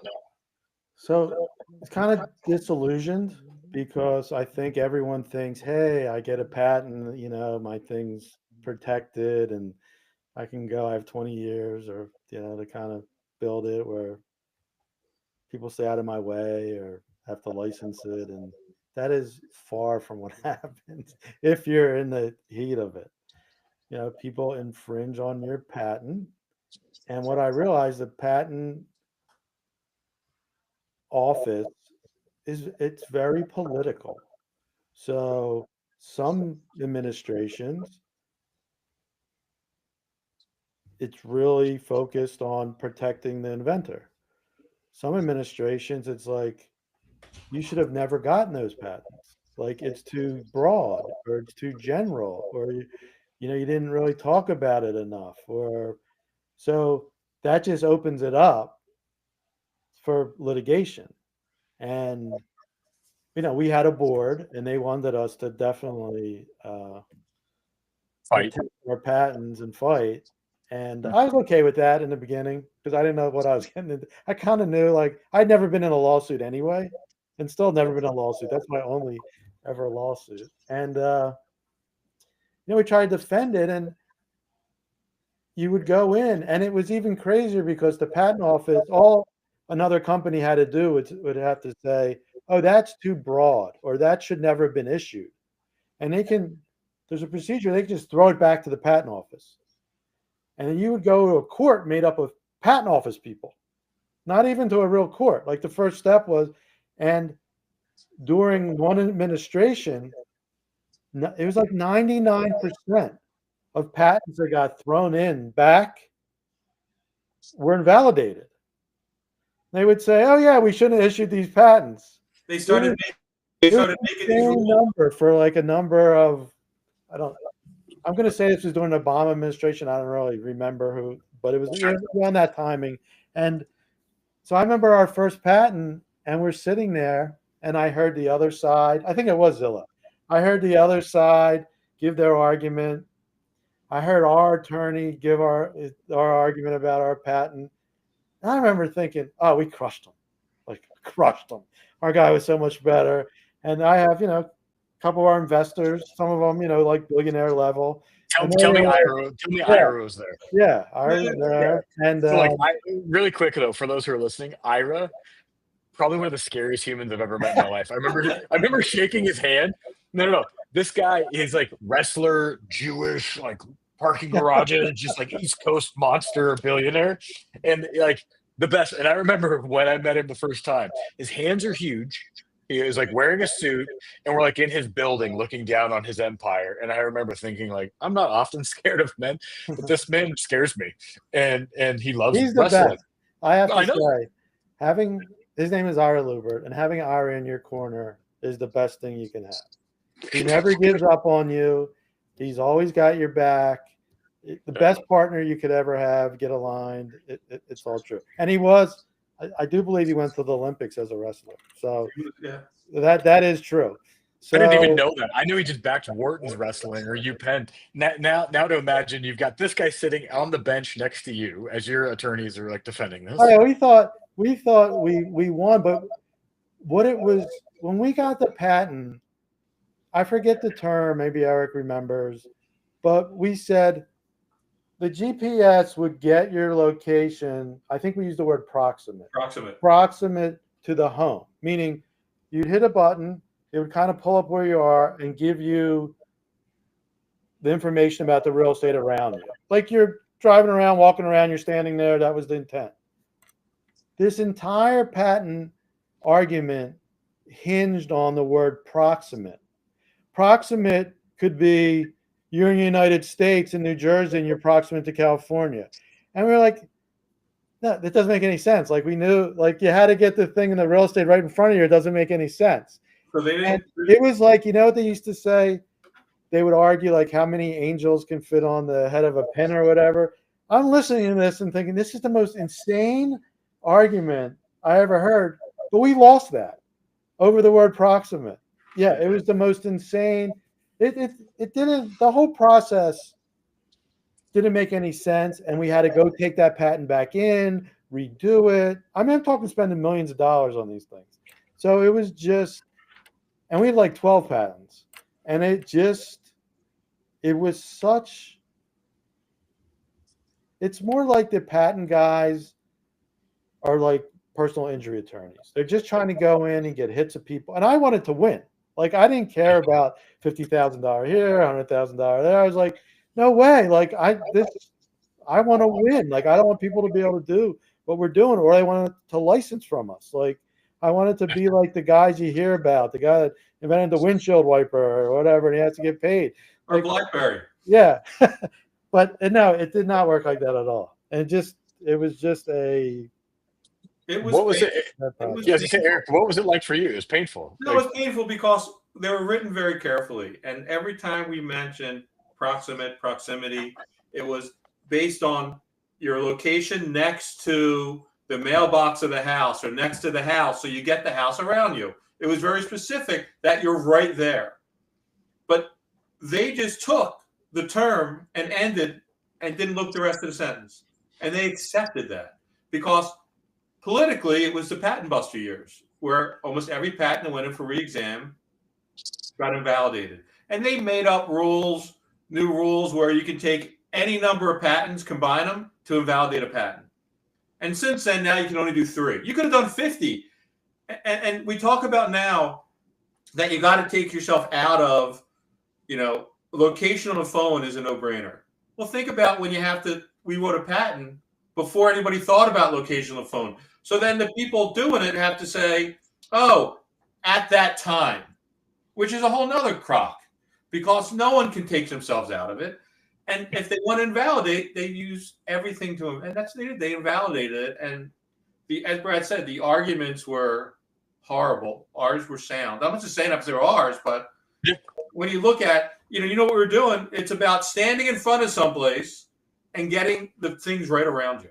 So it's kind of disillusioned because I think everyone thinks, hey, I get a patent, my thing's protected and I can go, I have 20 years or, to kind of build it where people stay out of my way or have to license it. And that is far from what happens if you're in the heat of it. People infringe on your patent. And what I realized, the patent office it's very political. So some administrations, it's really focused on protecting the inventor. Some administrations, it's like, you should have never gotten those patents. Like it's too broad or it's too general, or you didn't really talk about it enough, or so that just opens it up for litigation. And we had a board and they wanted us to definitely Fight. protect our patents and fight. And I was okay with that in the beginning because I didn't know what I was getting into. I kind of knew, like, I'd never been in a lawsuit anyway, and still never been in a lawsuit. That's my only ever lawsuit. And we tried to defend it, and you would go in, and it was even crazier because the patent office, all another company had to do would have to say, oh, that's too broad, or that should never have been issued. And there's a procedure, they can just throw it back to the patent office. And then you would go to a court made up of patent office people, not even to a real court. Like the first step was, and during one administration, it was like 99% of patents that got thrown in back were invalidated. They would say, oh yeah, we shouldn't have issued these patents. They started making these rules. Number for like a number of, I'm going to say this was during the Obama administration. I don't really remember who, but it was around that timing. And so I remember our first patent, and we're sitting there, and I heard the other side. I think it was Zillow. I heard the other side give their argument. I heard our attorney give our argument about our patent. And I remember thinking, oh, we crushed them. Like, crushed them. Our guy was so much better. And I have, a couple of our investors, some of them, like billionaire level. Tell me Ira was there. Yeah, Ira was there. And so really quick though, for those who are listening, Ira, probably one of the scariest humans I've ever met in my life. I remember shaking his hand. No. This guy is like wrestler, Jewish, like parking garages, just like East Coast monster billionaire. And like the best. And I remember when I met him the first time, his hands are huge. He was like wearing a suit, and we're like in his building looking down on his empire. And I remember thinking, like, I'm not often scared of men, but this man scares me. And he loves He's the wrestling. best. I have to say, having his name is Ira Lubert, and having Ira in your corner is the best thing you can have. He never gives up on you. He's always got your back. The best partner you could ever have, get aligned. It's all true. And he was. I do believe he went to the Olympics as a wrestler. So that is true. So, I didn't even know that. I knew he just backed Wharton's wrestling or UPenn. Now to imagine you've got this guy sitting on the bench next to you as your attorneys are like defending this. Oh, we thought we won, but what it was when we got the patent, I forget the term, maybe Eric remembers, but we said the GPS would get your location. I think we used the word proximate. Proximate to the home, meaning you'd hit a button, it would kind of pull up where you are and give you the information about the real estate around you. Like you're driving around, walking around, you're standing there. That was the intent. This entire patent argument hinged on the word proximate. Proximate could be you're in the United States in New Jersey and you're proximate to California. And we were like, no, that doesn't make any sense. Like we knew, like you had to get the thing in the real estate right in front of you. It doesn't make any sense. So they And didn't. it was like, you know what they used to say? They would argue like how many angels can fit on the head of a pin or whatever. I'm listening to this and thinking this is the most insane argument I ever heard, but we lost that over the word proximate. Yeah, it was the most insane. It didn't, the whole process didn't make any sense, and we had to go take that patent back in, redo it. I mean, I'm talking spending millions of dollars on these things. So it was just, and we had like 12 patents, and it was such, it's more like the patent guys are like personal injury attorneys. They're just trying to go in and get hits of people. And I wanted to win. Like, I didn't care about $50,000 here, $100,000 there. I was like, no way. Like, I want to win. Like, I don't want people to be able to do what we're doing, or I want to license from us. Like, I want it to be like the guys you hear about, the guy that invented the windshield wiper or whatever, and he has to get paid. Or Like, BlackBerry. yeah. But no, it did not work like that at all. And it was just a. It was. What was it? It was Yeah, I was gonna say, painful. Eric, what was it like for you? It was painful. No, it was painful because they were written very carefully, and every time we mentioned proximity, it was based on your location next to the mailbox of the house or next to the house, so you get the house around you. It was very specific that you're right there. But they just took the term and ended and didn't look the rest of the sentence. And they accepted that because politically it was the patent buster years where almost every patent that went in for re-exam got invalidated. And they made up rules, new rules where you can take any number of patents, combine them to invalidate a patent. And since then, now you can only do 3. You could have done 50. And we talk about now that you got to take yourself out of, location on the phone is a no-brainer. Well, think about when we wrote a patent before anybody thought about location on the phone. So then the people doing it have to say, oh, at that time, which is a whole nother crock because no one can take themselves out of it. And if they want to invalidate, they use everything to, and that's needed. They invalidated it. And as Brad said, the arguments were horrible. Ours were sound. I'm not just saying they were ours, but when you look at, you know what we're doing, it's about standing in front of someplace and getting the things right around you.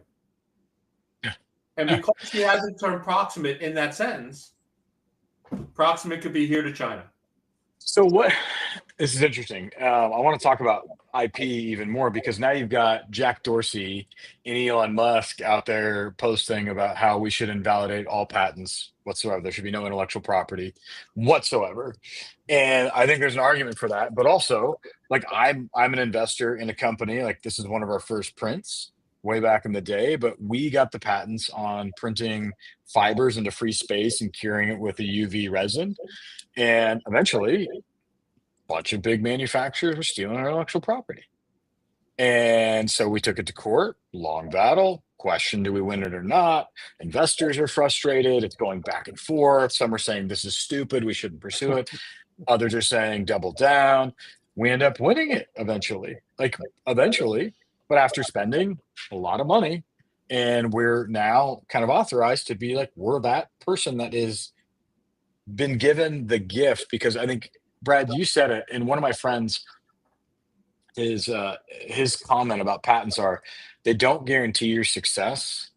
Yeah. And because he hasn't turned proximate in that sentence, proximate could be here to China. So this is interesting. I want to talk about IP even more because now you've got Jack Dorsey and Elon Musk out there posting about how we should invalidate all patents whatsoever. There should be no intellectual property whatsoever. And I think there's an argument for that. But also, like, I'm an investor in a company. Like, this is one of our first prints way back in the day, but we got the patents on printing fibers into free space and curing it with a UV resin. And eventually, a bunch of big manufacturers were stealing our intellectual property. And so we took it to court, long battle, question, do we win it or not? Investors are frustrated. It's going back and forth. Some are saying this is stupid. We shouldn't pursue it. Others are saying double down. We end up winning it eventually, but after spending a lot of money. And we're now kind of authorized to be like, we're that person that is been given the gift, because I think, Brad, you said it, and one of my friends, his comment about patents are they don't guarantee your success.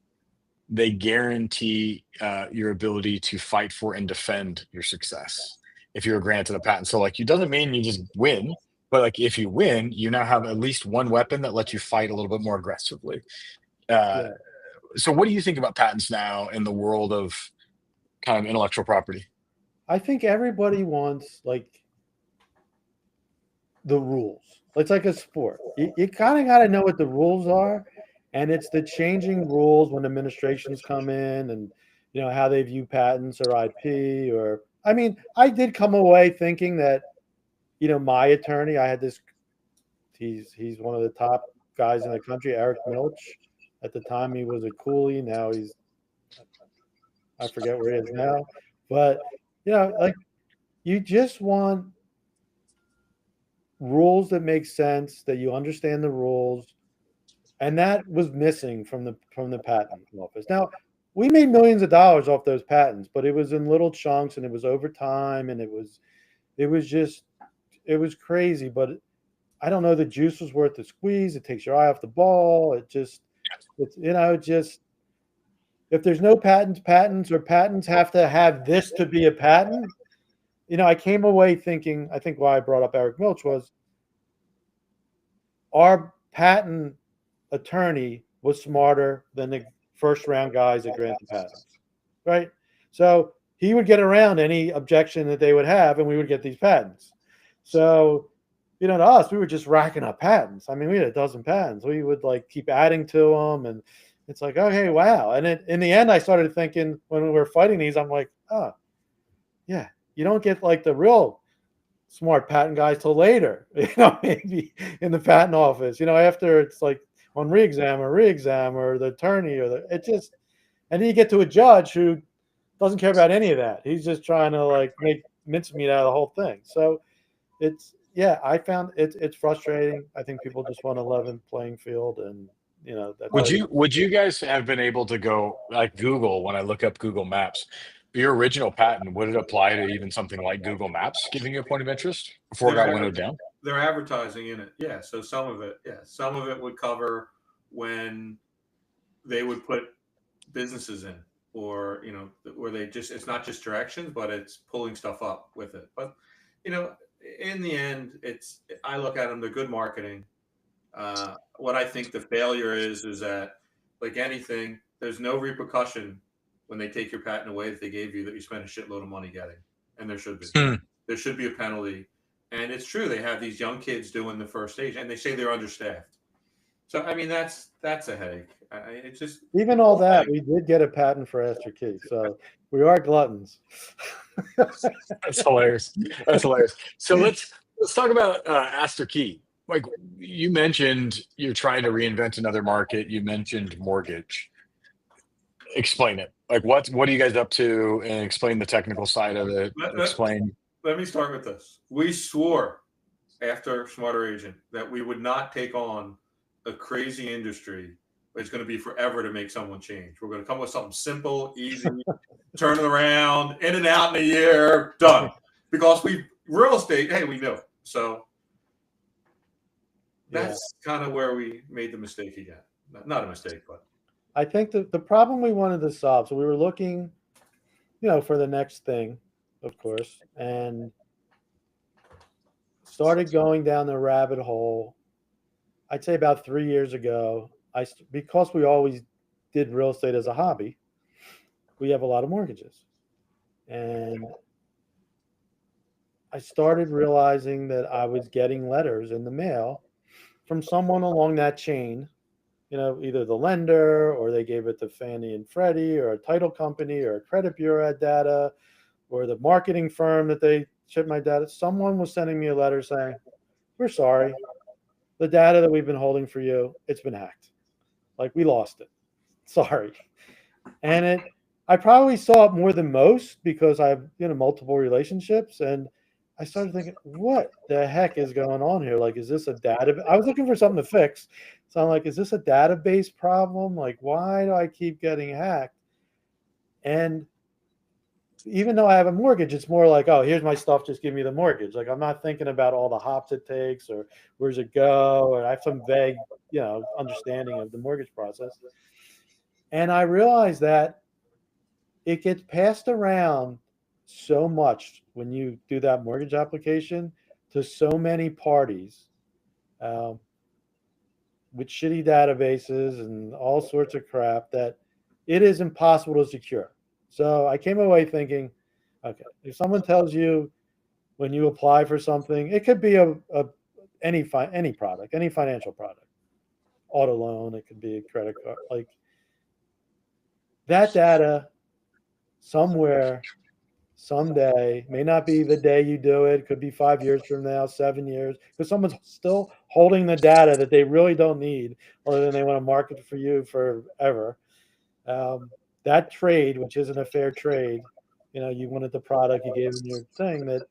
They guarantee your ability to fight for and defend your success if you're granted a patent. So like, it doesn't mean you just win, but like if you win, you now have at least one weapon that lets you fight a little bit more aggressively. Yeah. So what do you think about patents now in the world of kind of intellectual property? I think everybody wants like the rules. It's like a sport. You kind of got to know what the rules are, and it's the changing rules when administrations come in, and how they view patents or IP. Or I mean, I did come away thinking that my attorney, I had this. He's one of the top guys in the country, Eric Milch. At the time, he was a coolie. Now I forget where he is now, but like you just want rules that make sense, that you understand the rules, and that was missing from the patent office. Now, we made millions of dollars off those patents, but it was in little chunks and it was over time and it was crazy. But I don't know, the juice was worth the squeeze. It takes your eye off the ball. Just if there's no patents or patents have to have this to be a patent. I came away thinking, I think why I brought up Eric Milch was our patent attorney was smarter than the first round guys that granted patents, right? So he would get around any objection that they would have, and we would get these patents. So, to us, we were just racking up patents. I mean, we had a dozen patents. We would keep adding to them, and it's like, okay, wow. And in the end, I started thinking when we were fighting these, I'm like, oh, yeah, you don't get the real smart patent guys till later, maybe in the patent office, after it's on re-exam or the attorney or and then you get to a judge who doesn't care about any of that. He's just trying to make mincemeat out of the whole thing. So I found it's frustrating. I think people just want a level playing field, and Would you guys have been able to go like Google when I look up Google Maps? Your original patent, would it apply to even something like Google Maps giving you a point of interest before it got winnowed down? They're advertising in it. Yeah. So some of it would cover when they would put businesses in, or where it's not just directions, but it's pulling stuff up with it. But in the end, I look at them, they're good marketing. What I think the failure is that, like anything, there's no repercussion when they take your patent away that they gave you that you spent a shitload of money getting, and there should be. There should be a penalty. And it's true, they have these young kids doing the first stage, and they say they're understaffed. So I mean, that's a headache. It's just even all that. We did get a patent for Aster Key, so we are gluttons. That's hilarious. That's hilarious. So let's talk about Aster Key. Like you mentioned, you're trying to reinvent another market. You mentioned mortgage. Explain it. Like what are you guys up to? And explain the technical side of it. Let me start with this. We swore after Smarter Agent that we would not take on a crazy industry. It's going to be forever to make someone change. We're going to come up with something simple, easy, turn it around, in and out in a year, done. Because real estate, hey, we know. So that's kind of where we made the mistake again. Not a mistake, but I think the problem we wanted to solve, so we were looking, for the next thing, of course, and started going down the rabbit hole. I'd say about 3 years ago, because we always did real estate as a hobby, we have a lot of mortgages. And I started realizing that I was getting letters in the mail from someone along that chain, either the lender or they gave it to Fannie and Freddie or a title company or a credit bureau had data or the marketing firm that they shipped my data. Someone was sending me a letter saying, we're sorry. The data that we've been holding for you, it's been hacked. We lost it. Sorry. And I probably saw it more than most because I have, multiple relationships. And I started thinking, what the heck is going on here? Is this a data? I was looking for something to fix. So I'm like, is this a database problem? Why do I keep getting hacked? And even though I have a mortgage, it's more like, oh, here's my stuff. Just give me the mortgage. I'm not thinking about all the hops it takes or where's it go. And I have some vague, understanding of the mortgage process. And I realized that it gets passed around so much when you do that mortgage application to so many parties with shitty databases and all sorts of crap that it is impossible to secure. So I came away thinking, okay, if someone tells you when you apply for something, it could be any product, any financial product, auto loan, it could be a credit card, that data somewhere, someday, may not be the day you do it, could be 5 years from now, 7 years, because someone's still holding the data that they really don't need, or then they want to market for you forever. That trade, which isn't a fair trade, you wanted the product, you gave them your thing, that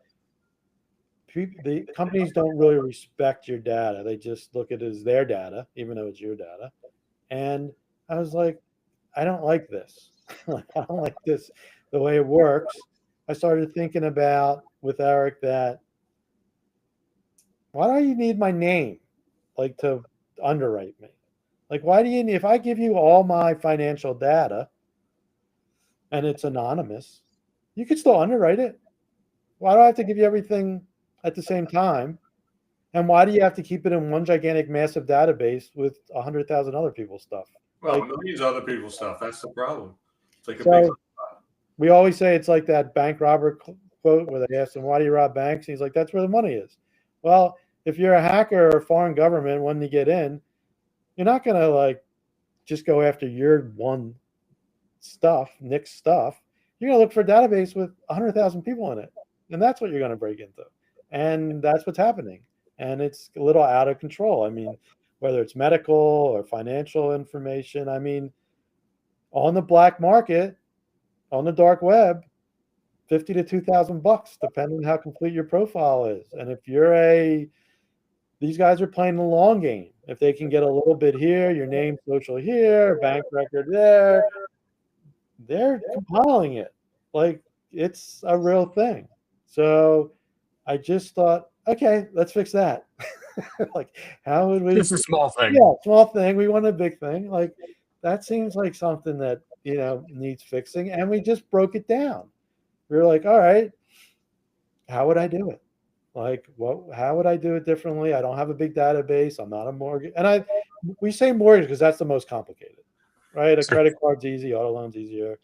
the companies don't really respect your data. They just look at it as their data, even though it's your data. And I was like, I don't like this. Like, I don't like this, the way it works. I started thinking about with Eric that why do you need my name like to underwrite me? Like, why do you need, if I give you all my financial data and it's anonymous, you could still underwrite it. Why do I have to give you everything at the same time? And why do you have to keep it in one gigantic massive database with 100,000 other people's stuff? Well, Like, millions of other people's stuff. That's the problem. It's like a big. so we always say it's like that bank robber quote where they ask him, why do you rob banks? And he's like, that's where the money is. Well, if you're a hacker or a foreign government, when you get in, you're not going to like just go after your one stuff, Nick's stuff. You're going to look for a database with 100,000 people in it. And that's what you're going to break into. And that's what's happening. And it's a little out of control. I mean, whether it's medical or financial information, I mean, on the black market, on the dark web, 50 to 2,000 bucks, depending on how complete your profile is. And if these guys are playing the long game. If they can get a little bit here, your name, social here, bank record there, they're compiling it. Like, it's a real thing. So I just thought, okay, let's fix that. Like, how would we? It's a small thing. Yeah, small thing. We want a big thing. Like, that seems like something that, needs fixing. And we just broke it down. We were like, all right, how would I do it? Like, how would I do it differently? I don't have a big database. I'm not a mortgage. And we say mortgage because that's the most complicated, right? A credit card's easy, auto loan's easier.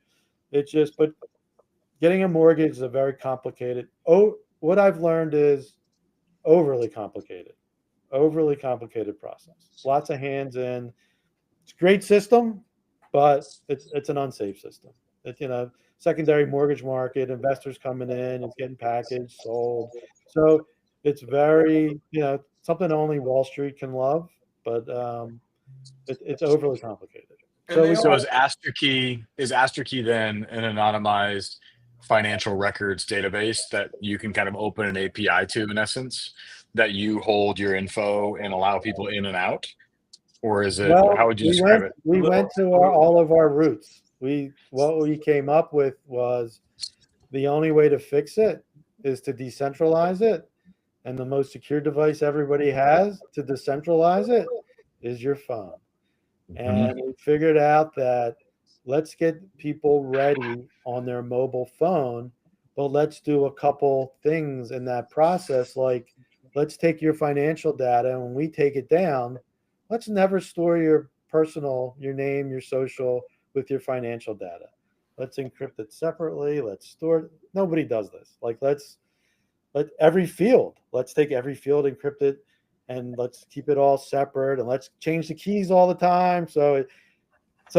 It's just, but getting a mortgage is a very complicated. Oh, what I've learned is overly complicated process. Lots of hands in. It's a great system, but it's an unsafe system. It's, secondary mortgage market, investors coming in, it's getting packaged, sold. So it's very, something only Wall Street can love, but it's overly complicated. So is AstraKey then an anonymized financial records database that you can kind of open an API to, in essence, that you hold your info and allow people in and out? Or is it, how would you describe it? We went to all of our roots. What we came up with was the only way to fix it is to decentralize it. And the most secure device everybody has to decentralize it is your phone. And we figured out that let's get people ready on their mobile phone, but let's do a couple things in that process. Like, let's take your financial data, and when we take it down, let's never store your name, your social with your financial data. Let's encrypt it separately. Let's store it. Nobody does this. Like, let's take every field, encrypt it, and let's keep it all separate, and let's change the keys all the time. So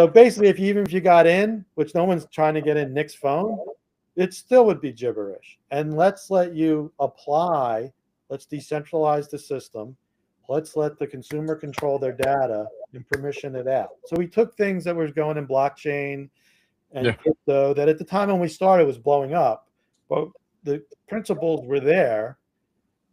basically, even if you got in, which no one's trying to get in Nick's phone, it still would be gibberish. And let's let you apply. Let's decentralize the system. Let's let the consumer control their data and permission it out. So we took things that were going in blockchain and crypto that at the time when we started was blowing up, but the principles were there.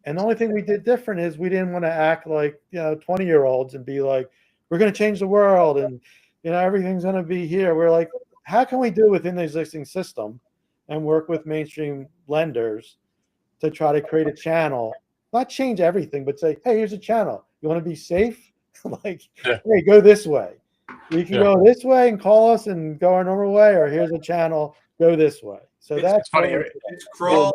And the only thing we did different is we didn't want to act like 20-year-olds and be like, we're going to change the world and everything's going to be here. We're like, how can we do within the existing system and work with mainstream lenders to try to create a channel, not change everything, but say, hey, here's a channel. You want to be safe? Like, hey, go this way. We can go this way and call us and go our normal way, or here's a channel, go this way. So that's funny. It's crawl,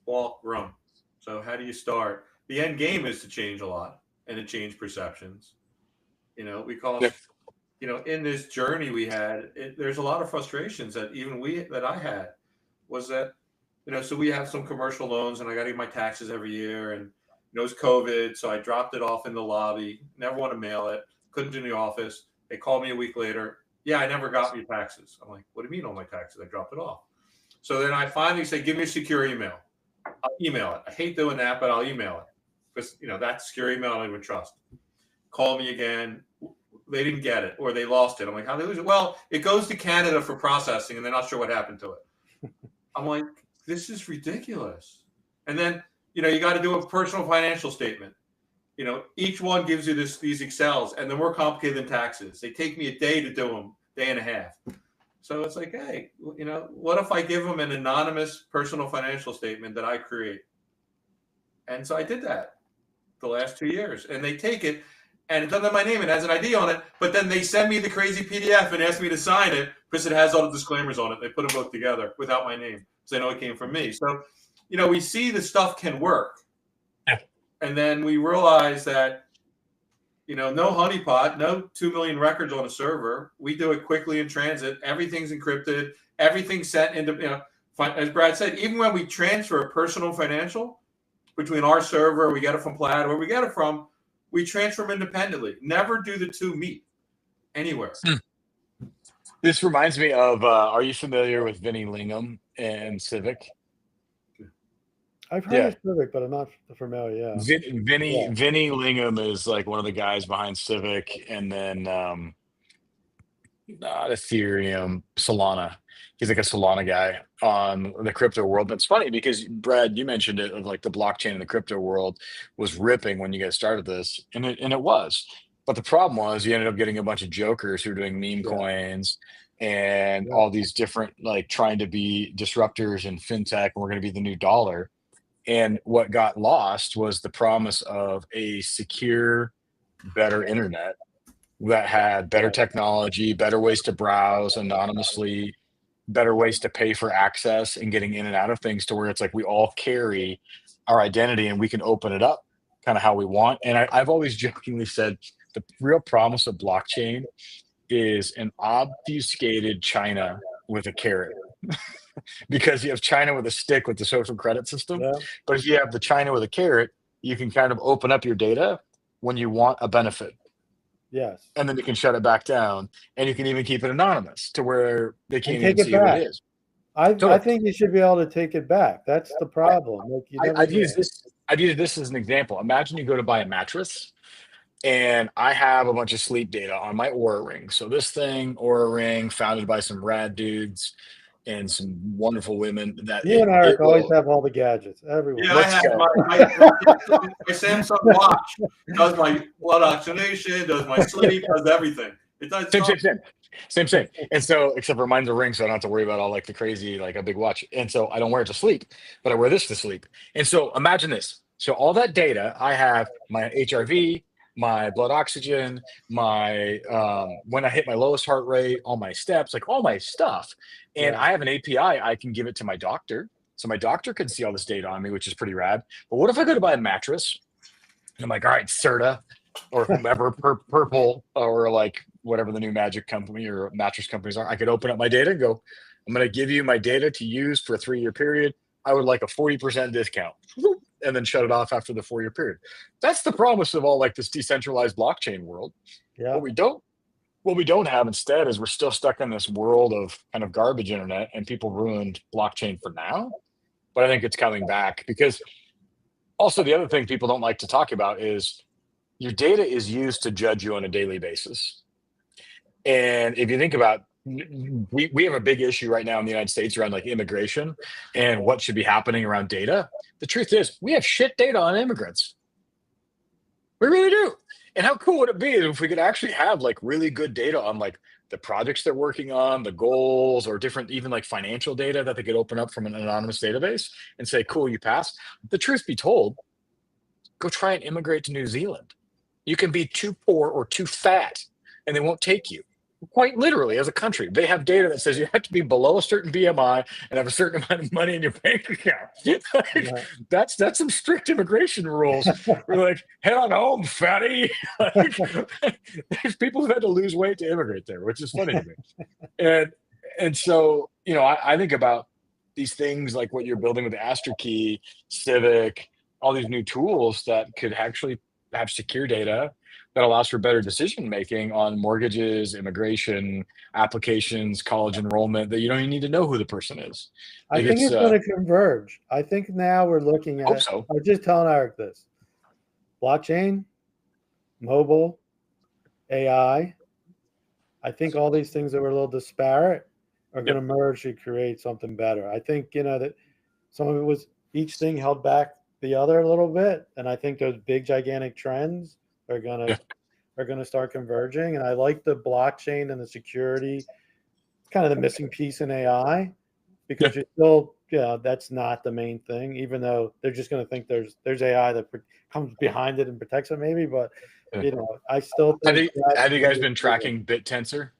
walk, run. So how do you start? The end game is to change a lot and to change perceptions. Because in this journey we had, there's a lot of frustrations that that I had was that, so we have some commercial loans and I got to get my taxes every year, and it was COVID. So I dropped it off in the lobby, never want to mail it. Couldn't do in the office. They called me a week later. Yeah, I never got your taxes. I'm like, what do you mean all my taxes? I dropped it off. So then I finally say, give me a secure email. I'll email it. I hate doing that, but I'll email it because, that secure email I would trust. Call me again. They didn't get it, or they lost it. I'm like, how did they lose it? Well, it goes to Canada for processing and they're not sure what happened to it. I'm like, this is ridiculous. And then, you got to do a personal financial statement. each one gives you these Excels, and they're more complicated than taxes. They take me a day to do them, day and a half. So it's like, hey, what if I give them an anonymous personal financial statement that I create? And so I did that the last 2 years, and they take it, and it doesn't have my name, it has an ID on it, but then they send me the crazy PDF and ask me to sign it because it has all the disclaimers on it. They put them both together without my name, so they know it came from me. So, we see the stuff can work. Yeah. And then we realize that, no honeypot, no 2 million records on a server. We do it quickly in transit. Everything's encrypted. Everything's sent into, as Brad said, even when we transfer a personal financial between our server, we get it from Plaid, where we get it from, we transfer them independently. Never do the two meet anywhere. This reminds me of, are you familiar with Vinny Lingham and Civic? I've heard of Civic, but I'm not familiar. Yeah. Vinny Lingham is like one of the guys behind Civic, and then not Ethereum, Solana. He's like a Solana guy on the crypto world. But it's funny because, Brad, you mentioned it, of like the blockchain in the crypto world was ripping when you guys started this, and it was. But the problem was you ended up getting a bunch of jokers who were doing meme coins and all these different, like, trying to be disruptors in fintech, and we're going to be the new dollar. And what got lost was the promise of a secure, better internet that had better technology, better ways to browse anonymously, better ways to pay for access and getting in and out of things, to where it's like we all carry our identity and we can open it up kind of how we want. And I've always jokingly said the real promise of blockchain is an obfuscated China with a carrot. Because you have China with a stick with the social credit system. Yeah. But if you have the China with a carrot, you can kind of open up your data when you want a benefit. Yes. And then you can shut it back down, and you can even keep it anonymous to where they can't even see who it is. I think you should be able to take it back. That's the problem. I'd use this as an example. Imagine you go to buy a mattress, and I have a bunch of sleep data on my Oura Ring. So this thing, Oura Ring, founded by some rad dudes and some wonderful women. That you and Eric always have all the gadgets. Everyone. Yeah, Let's I have go. my Samsung watch does my blood oxygenation, does my sleep, does everything. It does Same. And so, except for mine's a ring, so I don't have to worry about all like the crazy, like a big watch. And so I don't wear it to sleep, but I wear this to sleep. And so imagine this. So all that data, I have my HRV, my blood oxygen, my when I hit my lowest heart rate, all my steps, like all my stuff. And I have an API, I can give it to my doctor. So my doctor can see all this data on me, which is pretty rad. But what if I go to buy a mattress and I'm like, all right, Serta or whomever, Purple, or like whatever the new magic company or mattress companies are, I could open up my data and go, I'm going to give you my data to use for a 3-year period. I would like a 40% discount, and then shut it off after the 4-year period. That's the promise of all like this decentralized blockchain world. Yeah. What we don't have instead is we're still stuck in this world of kind of garbage internet, and people ruined blockchain for now. But I think it's coming back, because also the other thing people don't like to talk about is your data is used to judge you on a daily basis. And if you think about, we have a big issue right now in the United States around like immigration and what should be happening around data. The truth is we have shit data on immigrants. We really do. And how cool would it be if we could actually have like really good data on like the projects they're working on, the goals, or different, even like financial data that they could open up from an anonymous database and say, cool, you passed. The truth be told, go try and immigrate to New Zealand. You can be too poor or too fat and they won't take you. Quite literally, as a country, they have data that says you have to be below a certain BMI and have a certain amount of money in your bank account. That's some strict immigration rules. We're like, head on home, fatty. There's people who've had to lose weight to immigrate there, which is funny to me. And so, I think about these things like what you're building with AstroKey, Civic, all these new tools that could actually have secure data that allows for better decision making on mortgages, immigration, applications, college enrollment, that you don't even need to know who the person is. I think it's going to converge. I think now we're looking at, I was just telling Eric this, blockchain, mobile, AI. I think all these things that were a little disparate are going to merge to create something better. I think, that some of it was, each thing held back the other a little bit, and I think those big gigantic trends are Yeah. gonna start converging. And I like the blockchain and the security, kind of the missing piece in AI, Yeah. because you're still, yeah, that's not the main thing. Even though they're just gonna think there's AI that comes behind it and protects it, maybe. But Yeah. I still Have think you that's have you the guys big been deal. tracking BitTensor,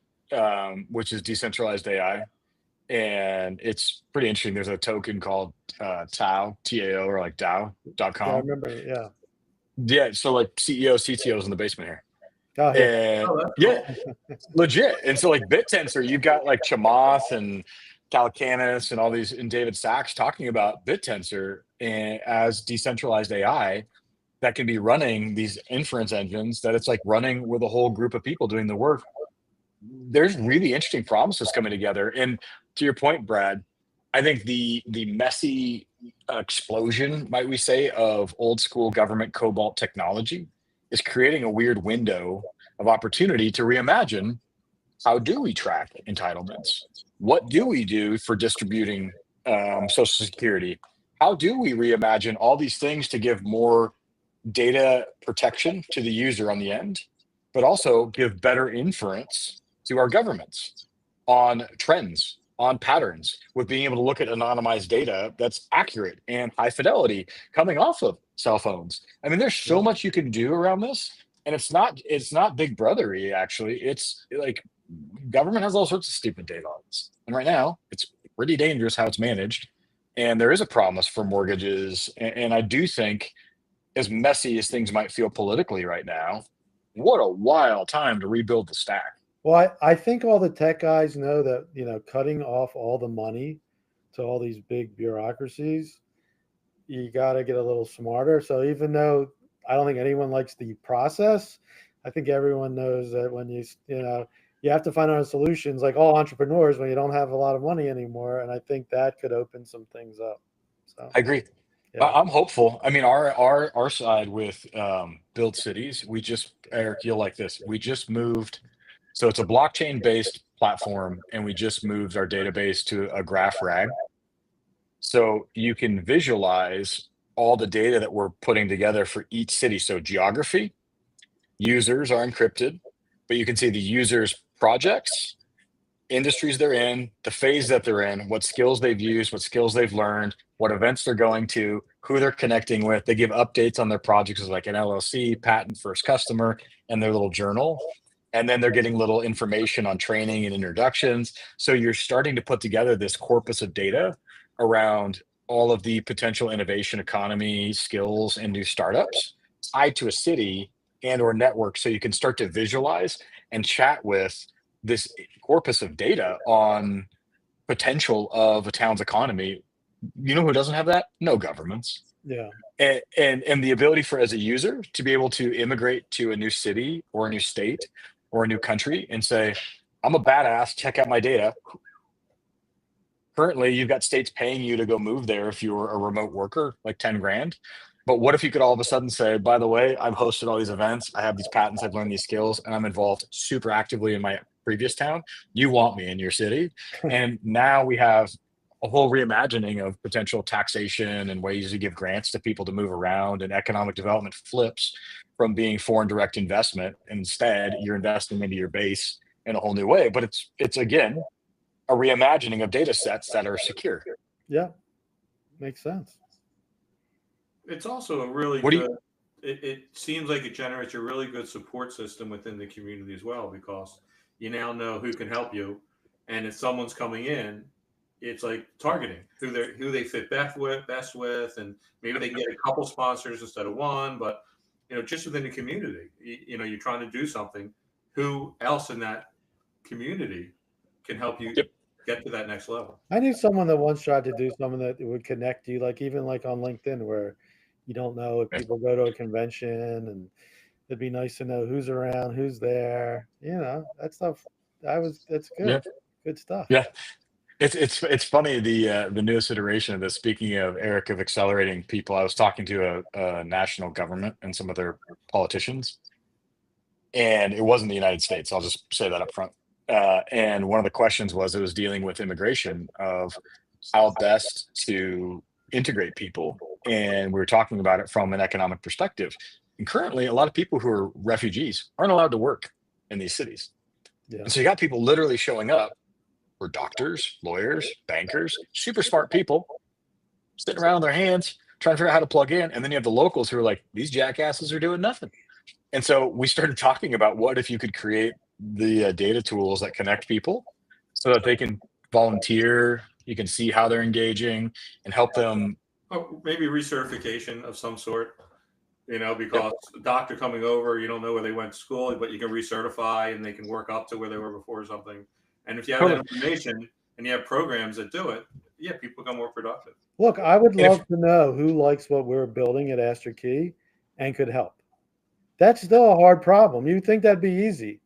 which is decentralized AI? And it's pretty interesting. There's a token called Tao, TAO, or like Yeah, I DAO.com. remember. Yeah. Yeah, so like CEOs, CTOs in the basement here. Oh yeah. And Oh, that's yeah, cool. legit. And so like BitTensor, you've got like Chamath and Calacanis and all these and David Sachs talking about BitTensor as decentralized AI that can be running these inference engines, that it's like running with a whole group of people doing the work. There's really interesting promises coming together. And to your point, Brad, I think the messy explosion, might we say, of old school government cobalt technology is creating a weird window of opportunity to reimagine, how do we track entitlements? What do we do for distributing Social Security? How do we reimagine all these things to give more data protection to the user on the end, but also give better inference to our governments on trends, on patterns, with being able to look at anonymized data that's accurate and high fidelity coming off of cell phones. I mean, there's so Yeah. much you can do around this. And it's not big brothery, actually. It's like government has all sorts of stupid data on this. And right now, it's pretty dangerous how it's managed. And there is a promise for mortgages. And I do think, as messy as things might feel politically right now, what a wild time to rebuild the stack. Well, I think all the tech guys know that, cutting off all the money to all these big bureaucracies, you got to get a little smarter. So even though I don't think anyone likes the process, I think everyone knows that when you have to find out solutions, like all entrepreneurs, when you don't have a lot of money anymore. And I think that could open some things up. So I agree. yeah, I'm hopeful. I mean, our side with Build Cities, Eric, you'll like this. We just moved, so it's a blockchain based platform, and we just moved our database to a graph RAG. So you can visualize all the data that we're putting together for each city. So geography, users are encrypted, but you can see the users' projects, industries they're in, the phase that they're in, what skills they've used, what skills they've learned, what events they're going to, who they're connecting with. They give updates on their projects, like an LLC, patent, first customer, and their little journal. And then they're getting little information on training and introductions. So you're starting to put together this corpus of data around all of the potential innovation economy, skills, and new startups tied to a city and or network. So you can start to visualize and chat with this corpus of data on potential of a town's economy. You know who doesn't have that? No governments. yeah, And the ability for, as a user, to be able to immigrate to a new city or a new state or a new country and say, I'm a badass, check out my data. Currently, you've got states paying you to go move there if you're a remote worker, like 10 grand. But what if you could all of a sudden say, by the way, I've hosted all these events, I have these patents, I've learned these skills, and I'm involved super actively in my previous town. You want me in your city. And now we have a whole reimagining of potential taxation and ways to give grants to people to move around, and economic development flips from being foreign direct investment. Instead, you're investing into your base in a whole new way. But it's again a reimagining of data sets that are secure. yeah, makes sense. It's also a really What do you good. It seems like it generates a really good support system within the community as well, because you now know who can help you, and if someone's coming in, it's like targeting who they fit best with, and maybe they can get a couple sponsors instead of one. But just within the community, you're trying to do something. Who else in that community can help you Yep. get to that next level? I knew someone that once tried to do something that would connect you, like even like on LinkedIn, where you don't know if Yeah. people go to a convention, and it'd be nice to know who's around, who's there. That stuff. That's Yeah. good stuff. Yeah. It's funny, the newest iteration of this. Speaking of, Eric, of accelerating people, I was talking to a national government and some of their politicians, and it wasn't the United States. I'll just say that up front. And one of the questions was, it was dealing with immigration, of how best to integrate people and we were talking about it from an economic perspective. And currently, a lot of people who are refugees aren't allowed to work in these cities. Yeah. And so you got people literally showing up who are doctors, lawyers, bankers, super smart people sitting around on their hands trying to figure out how to plug in. And then you have the locals who are like, these jackasses are doing nothing. And so we started talking about what if you could create the data tools that connect people so that they can volunteer, you can see how they're engaging and help them. Oh, maybe recertification of some sort, because a doctor coming over, you don't know where they went to school, but you can recertify and they can work up to where they were before or something. And if you have that information and you have programs that do it, yeah, people become more productive. Look, I would love to know who likes what we're building at Astor Key and could help. That's still a hard problem. You'd think that'd be easy,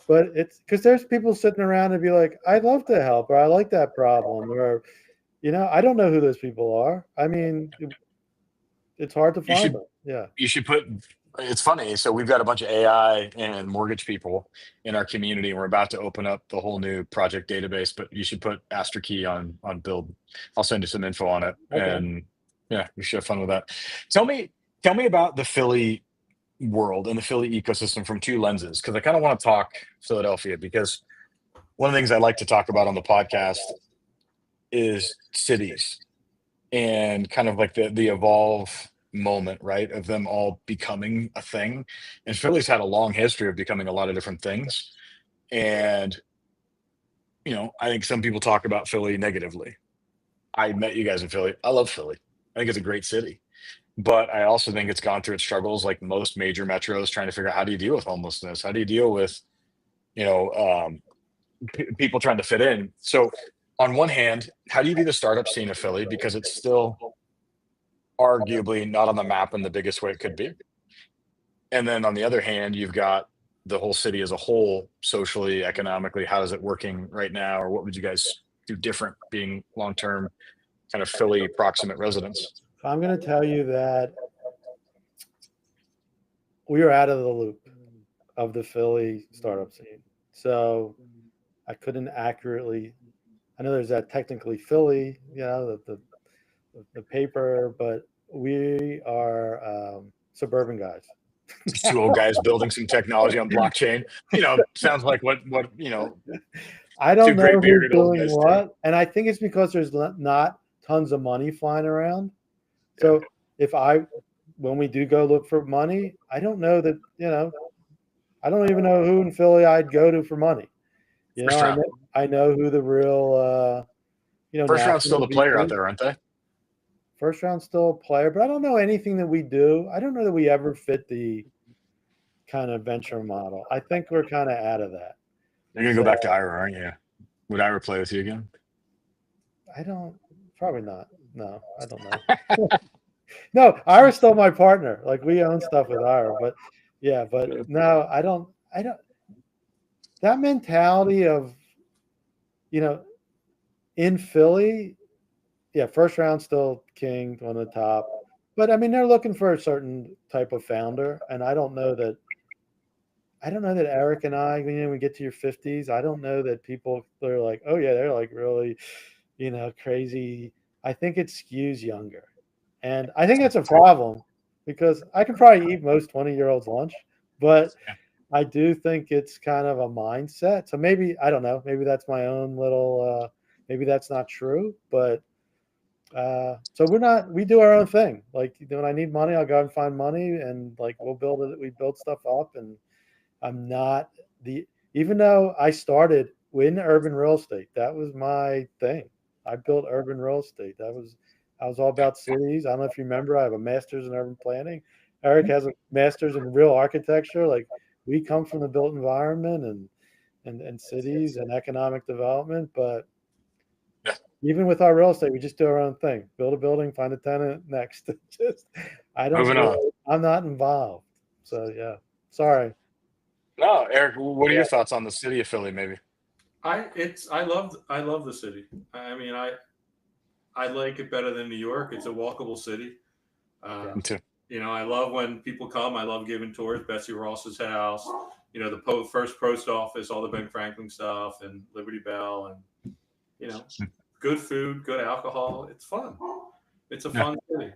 but it's because there's people sitting around and be like, I'd love to help, or I like that problem, or, I don't know who those people are. I mean, it's hard to find them. Yeah. You should put, it's funny. So we've got a bunch of AI and mortgage people in our community, and we're about to open up the whole new project database, but you should put Astor Key on build. I'll send you some info on it. Okay. And yeah, we should have fun with that. Tell me about the Philly world and the Philly ecosystem from two lenses, because I kind of want to talk Philadelphia, because one of the things I like to talk about on the podcast is cities and kind of like the evolve moment, right, of them all becoming a thing. And Philly's had a long history of becoming a lot of different things. And I think some people talk about Philly negatively. I met you guys in Philly. I love Philly. I think it's a great city. But I also think it's gone through its struggles, like most major metros, trying to figure out how do you deal with homelessness? How do you deal with, people trying to fit in? So on one hand, how do you do the startup scene of Philly? Because it's still arguably not on the map in the biggest way it could be. And then on the other hand, you've got the whole city as a whole, socially, economically. How is it working right now? Or what would you guys do different being long-term kind of Philly proximate residents? I'm going to tell you that we are out of the loop of the Philly startup scene. So I couldn't accurately, I know there's that technically Philly, the paper, but we are suburban guys. Just two old guys building some technology on blockchain. Sounds like what I don't know who's doing what. And I think it's because there's not tons of money flying around. So when we do go look for money, I don't know that, I don't even know who in Philly I'd go to for money. I know who the real, first round's still the player out there, aren't they? First round's still a player, but I don't know anything that we do. I don't know that we ever fit the kind of venture model. I think we're kind of out of that. You're going to go back to Ira, aren't you? Would Ira play with you again? Probably not. No, I don't know. No, Ira's still my partner. Like, we own stuff with Ira, but no, I don't. That mentality of, in Philly, first round still king on the top. But I mean, they're looking for a certain type of founder, and I don't know that Eric and I, when we get to your 50s, I don't know that people are like, oh yeah, they're like really, crazy. I think it skews younger. And I think that's a problem, because I can probably eat most 20-year-olds lunch, but I do think it's kind of a mindset. So maybe, I don't know, maybe that's my own little, maybe that's not true, but so we do our own thing. Like, when I need money, I'll go out and find money, and like, we build stuff up. And I'm not even though I started in urban real estate, that was my thing. I built urban real estate. I was all about cities. I don't know if you remember, I have a master's in urban planning. Eric has a master's in real architecture. Like, we come from the built environment and cities and economic development, but even with our real estate, we just do our own thing. Build a building, find a tenant, next. I'm not involved. So yeah, sorry. No, Eric, what are your thoughts on the city of Philly? Maybe I love the city. I mean, I like it better than New York. It's a walkable city. Me too. I love when people come. I love giving tours. Betsy Ross's house. The first post office, all the Ben Franklin stuff, and Liberty Bell, and good food, good alcohol. It's fun. It's a fun city.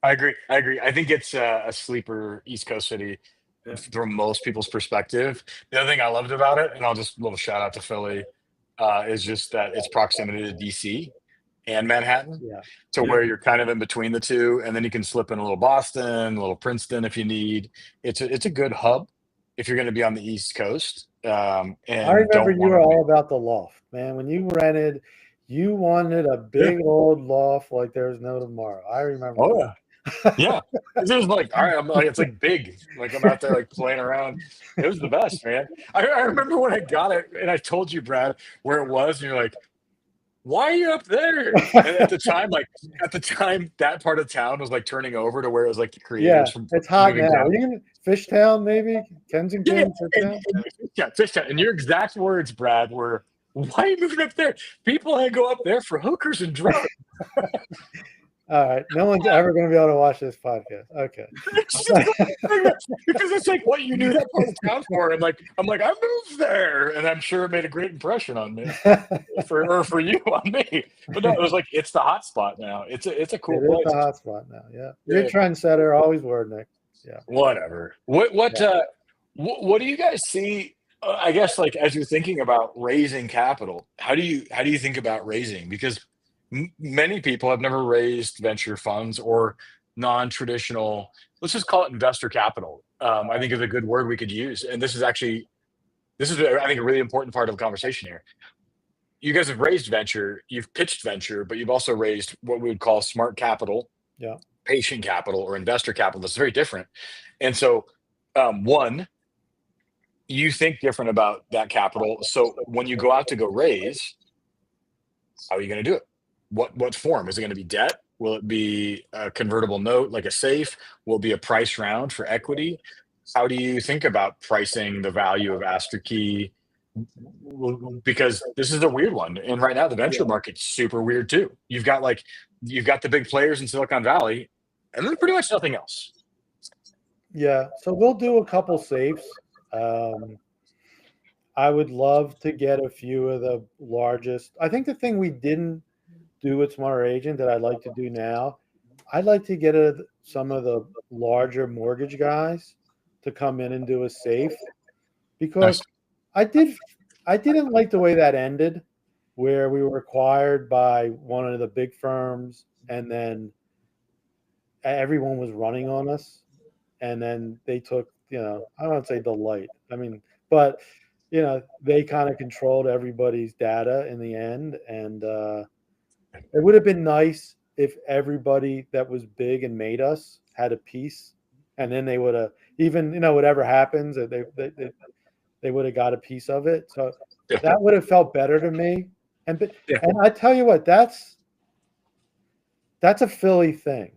I agree. I agree. I think it's a sleeper East Coast city Yeah. from most people's perspective. The other thing I loved about it, and I'll just little shout out to Philly, is just that its proximity to DC and Manhattan, Yeah. to Yeah. where you're kind of in between the two, and then you can slip in a little Boston, a little Princeton if you need. It's a good hub if you're going to be on the East Coast, I and remember don't you want were to all wait. about the loft, man. When you rented, you wanted a Yeah. big old loft like there's no tomorrow. I remember Oh yeah. that. Yeah. It was like, all right, I'm like, it's like big. Like I'm out there like playing around. It was the best, man. I remember when I got it and I told you, Brad, where it was, and you're like, why are you up there? And at the time, that part of town was like turning over to where it was like the Yeah, creators from it's hot moving now. down. Are you in Fishtown, maybe? Yeah, Kensington, Fishtown? yeah, fish town. And your exact words, Brad, were, why are you moving up there? People ain't go up there for hookers and drugs. All right. No one's ever going to be able to watch this podcast. Okay. It's just like, because it's like what you knew that part of town for. I'm like, I moved there, and I'm sure it made a great impression on me, for you on me. But no, it was like it's the hot spot now. It's a cool It is a place. hot spot now. Yeah. You're a Yeah, trendsetter. Always were, Nick. Yeah. whatever. What Yeah. what do you guys see? I guess like as you're thinking about raising capital, how do you think about raising? Because many people have never raised venture funds or non-traditional. Let's just call it investor capital. I think is a good word we could use. And this is I think a really important part of the conversation here. You guys have raised venture, you've pitched venture, but you've also raised what we would call smart capital, Yeah. patient capital, or investor capital. That's very different. And so, one, you think different about that capital. So when you go out to go raise, how are you going to do it? What form? Is it going to be debt? Will it be a convertible note like a safe? Will it be a price round for equity? How do you think about pricing the value of Aster Key? Because this is a weird one, and right now the venture Yeah. market's super weird too. You've got the big players in Silicon Valley, and then pretty much nothing else. Yeah. So we'll do a couple safes. Um, I would love to get a few of the largest. I think the thing we didn't do with Smart Agent that I'd like to do now, I'd like to get some of the larger mortgage guys to come in and do a safe because Nice. I did I didn't like the way that ended, where we were acquired by one of the big firms and then everyone was running on us, and then they took, I don't want to say delight. I mean, but they kind of controlled everybody's data in the end, and it would have been nice if everybody that was big and made us had a piece, and then they would have even whatever happens, they would have got a piece of it. So Yeah. that would have felt better to me. And Yeah. and I tell you what, that's a Philly thing,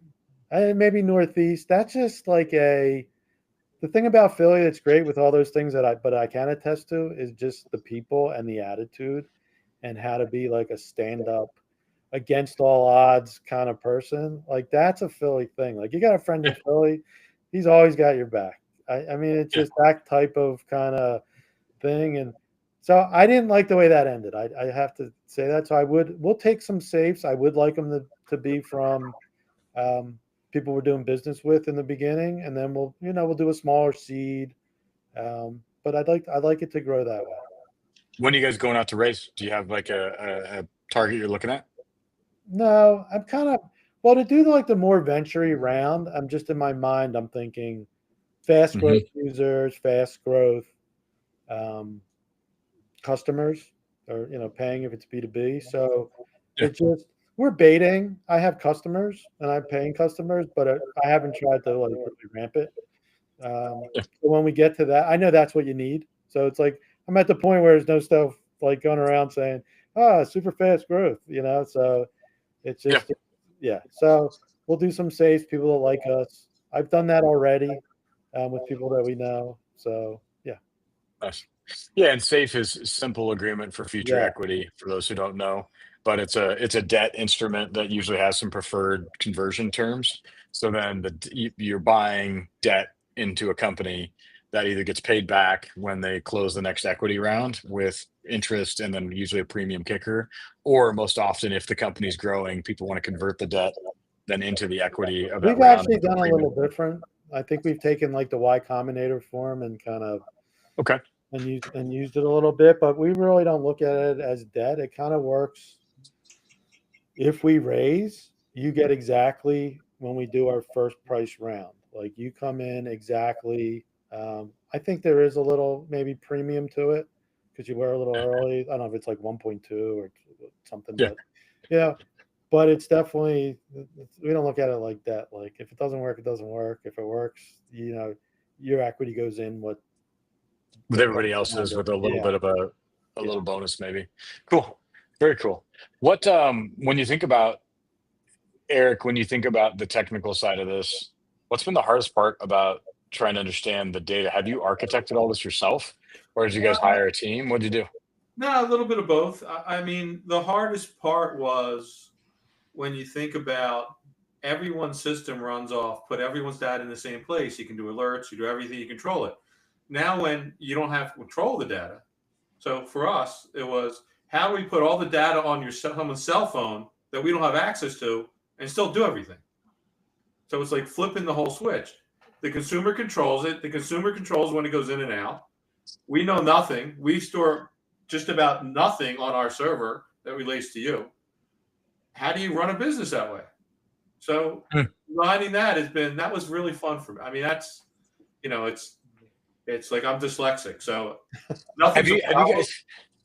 and maybe Northeast. That's just like the thing about Philly that's great with all those things but I can attest to is just the people and the attitude and how to be like a stand up against all odds kind of person. Like that's a Philly thing. Like you got a friend in Philly, he's always got your back. I mean, it's Yeah. just that type of kind of thing. And so I didn't like the way that ended. I have to say that. So we'll take some safes. I would like them to be from people we're doing business with in the beginning, and then we'll do a smaller seed. But I'd like it to grow that way. When are you guys going out to race? Do you have like a target you're looking at? No, I'm kind of well to do like the more venture round. I'm just in my mind. I'm thinking fast growth Hmm. users, fast growth customers, or paying if it's B2B. So Yeah. it just we're baiting. I have customers and I'm paying customers, but I haven't tried to like really ramp it. Yeah. So when we get to that, I know that's what you need. So it's like I'm at the point where there's no stuff like going around saying, super fast growth, So it's Yeah. just, yeah. So we'll do some saves, people that like us. I've done that already with people that we know. So yeah, Nice. Yeah, and SAFE is simple agreement for future yeah, equity for those who don't know, but it's a debt instrument that usually has some preferred conversion terms. So then you're buying debt into a company that either gets paid back when they close the next equity round with interest and then usually a premium kicker, or most often if the company's growing, people want to convert the debt then into the equity of that We've round. actually done a little different. I think we've taken like the Y Combinator form and kind of Okay. and used it a little bit, but we really don't look at it as debt. It kind of works. If we raise, you get exactly when we do our first price round. Like you come in exactly. I think there is a little maybe premium to it because you were a little early. I don't know if it's like 1.2 or something, Yeah. but yeah, but it's definitely, we don't look at it like that. Like if it doesn't work, it doesn't work. If it works, your equity goes in what With the everybody price else's, with a little yeah, bit of a yeah. little bonus, maybe. Cool. Very cool. What when you think about Eric, when you think about the technical side of this, what's been the hardest part about trying to understand the data? Have you architected all this yourself, or did you guys hire a team? What did you do? No, a little bit of both. I mean, the hardest part was when you think about everyone's system runs off, put everyone's data in the same place. You can do alerts, you do everything, you control it. Now, when you don't have to control the data, so for us, it was how do we put all the data on someone's cell phone that we don't have access to and still do everything? So it's like flipping the whole switch. The consumer controls it. The consumer controls when it goes in and out. We know nothing. We store just about nothing on our server that relates to you. How do you run a business that way? So learning that was really fun for me. I mean, that's, it's like I'm dyslexic, so nothing's a Have you problem. guys?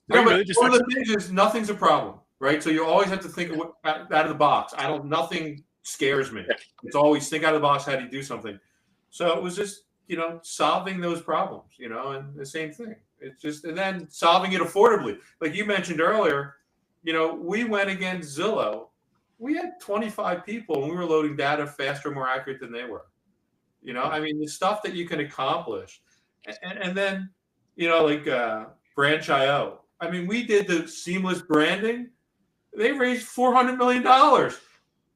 No, Are you but really one of dyslexic? the things is nothing's a problem, right? So you always have to think out of the box. Nothing scares me. It's always think out of the box. How do you do something? So it was just, solving those problems, and the same thing. It's just, and then solving it affordably. Like you mentioned earlier, we went against Zillow. We had 25 people and we were loading data faster, more accurate than they were. I mean, the stuff that you can accomplish. And then, like Branch IO. I mean, we did the seamless branding. They raised $400 million.